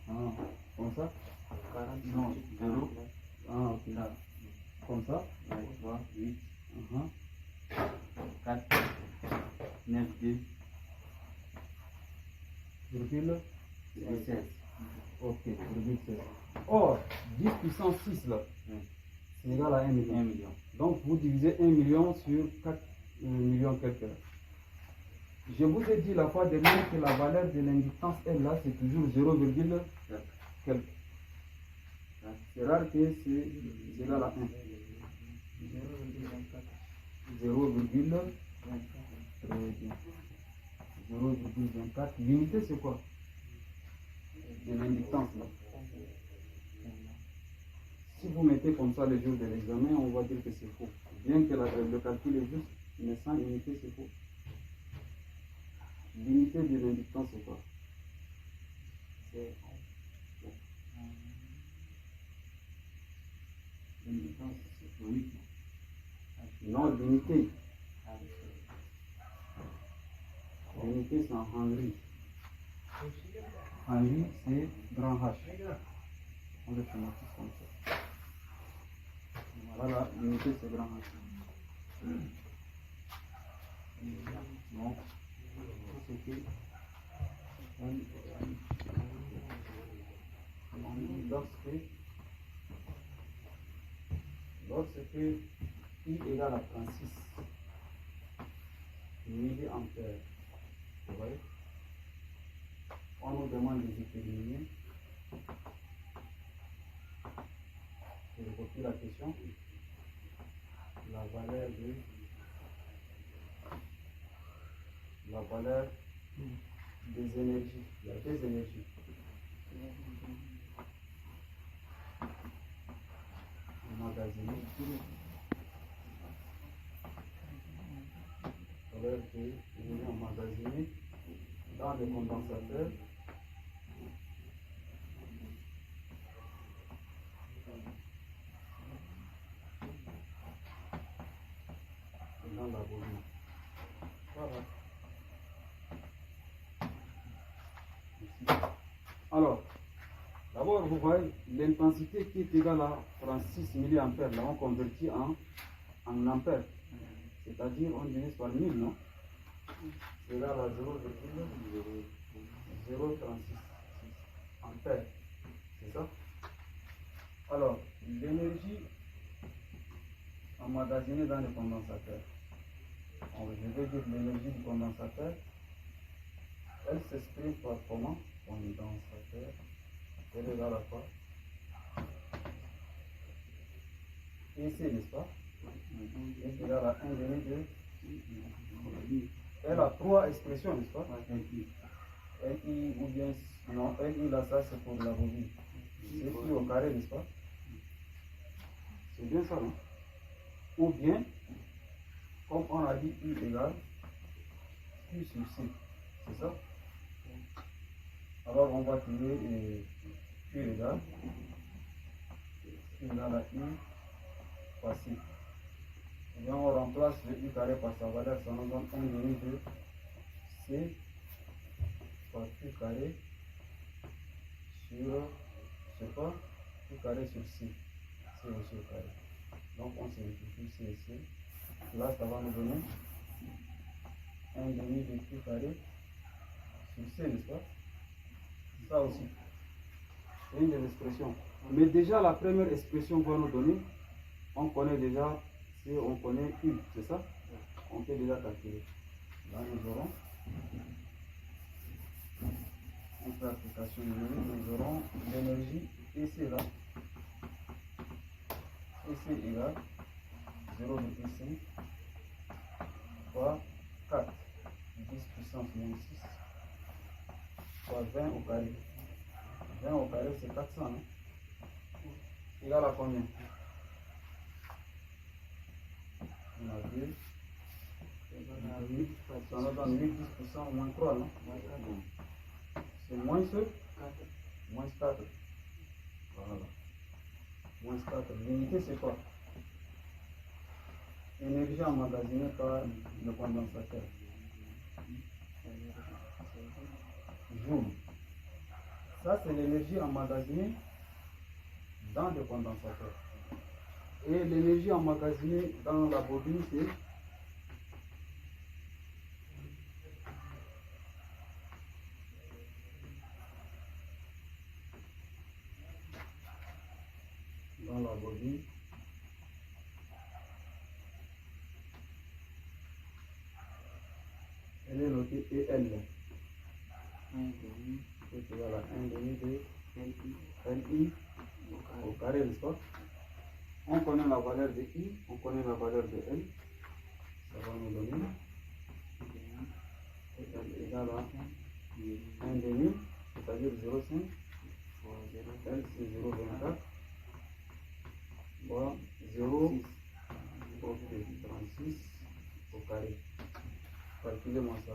Ah, comme ça? Non, 0. Ah, ok. Là, Comme ça? 3, 8, Uh-huh. 4, 9, 2, Virgule? 16. Ok, virgule 16. Or, 10 puissance 6 là, c'est égal à 1 million. 1 million. Donc, vous divisez 1 million sur 4 millions quelque là. Je vous ai dit la fois dernière que la valeur de l'inductance L là, c'est toujours 0, quelque. C'est rare que c'est égal à 1. 0,24. L'unité c'est quoi? De l'inductance là. Si vous mettez comme ça le jour de l'examen, on va dire que c'est faux. Bien que le calcul est juste, mais sans unité, c'est faux. L'unité de l'inductance, c'est quoi? C'est l'inductance, c'est ohmique. Non, l'unité. Ah, L'unité, c'est en Henry. Henry, c'est grand H. On le schématise comme ça. Voilà, l'unité, c'est grand H. Non, c'est que lorsque I égale à 36 milliampères, vous voyez, on nous demande de déterminer, je copie la question, la valeur des énergies. Il y a deux énergies. Emmagasinées. Valeur des énergies emmagasinées dans le condensateur. Et dans la bobine. Voilà. Alors, d'abord, vous voyez l'intensité qui est égale à 36 milliampères. Là, on convertit en ampères. C'est-à-dire, on divise par 1000, non? C'est égal à 0,036 ampères. C'est ça? Alors, l'énergie emmagasinée dans le condensateur. Je vais dire l'énergie du condensateur. Elle s'exprime par comment? Condensateur. Elle est égale à quoi? EC, n'est-ce pas? Elle est égale à 1 demi de. Elle a trois expressions, n'est-ce pas? LI ou bien. Non, LI là, ça c'est pour la bobine. C'est I au carré, n'est-ce pas? C'est bien ça, non? Ou bien, comme on a dit, I égale Q sur C. C'est ça? Alors on va tirer Q égale à I par C. Et bien on remplace le I carré par sa valeur, ça nous donne 1 demi de C par Q carré sur quoi? Q carré sur C. C aussi au carré. Donc on simplifie C et C. Là ça va nous donner 1 demi de Q carré sur C, n'est-ce pas? Ça aussi. C'est une des expressions. Mais déjà la première expression qu'on va nous donner, on connaît déjà C, on connaît U, c'est ça? On peut déjà calculer. Là nous aurons, on fait application numérique, nous aurons l'énergie EC là. EC égale 0,5 fois 4, 10 puissance moins 6, fois 20 au carré. 20 au carré c'est 400, hein? Égal à combien? On a vu, ça nous donne 8, 10% moins 3, non? C'est moins 4. Voilà. Moins 4. L'unité c'est quoi? Énergie emmagasinée par le condensateur. Joule. Ça c'est l'énergie emmagasinée dans le condensateur. Et l'énergie emmagasinée dans la bobine c'est dans la bobine. Elle est notée EL. C'est égal à 1 demi de LI au carré, n'est-ce pas? On connaît la valeur de I, on connaît la valeur de L. Ça va nous donner L égale à 1 demi, c'est-à-dire 0,5. L c'est 0,24 fois 0 36 au carré. Calculez-moi ça.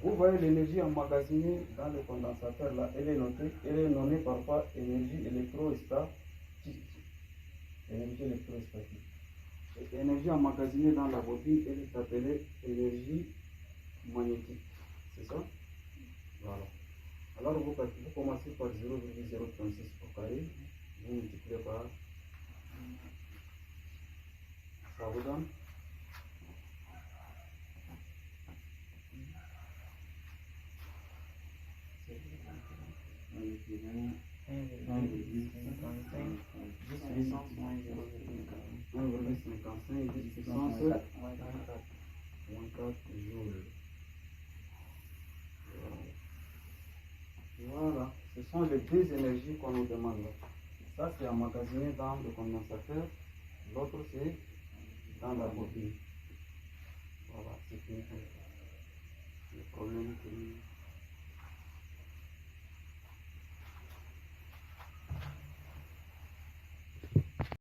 Vous voyez l'énergie emmagasinée dans le condensateur là, elle est notée, elle est nommée parfois énergie électrostatique. Énergie électrostatique. Et énergie emmagasinée dans la bobine, elle est appelée énergie magnétique. C'est ça? Voilà. Alors vous commencez par 0,036 au carré, vous multipliez par, ça vous donne 1,55 puissance moins 4 joules. Voilà, ce sont les deux énergies qu'on nous demande. Ça, c'est emmagasiné dans le condensateur, l'autre, c'est dans la bobine. Voilà, c'est fini. Le problème que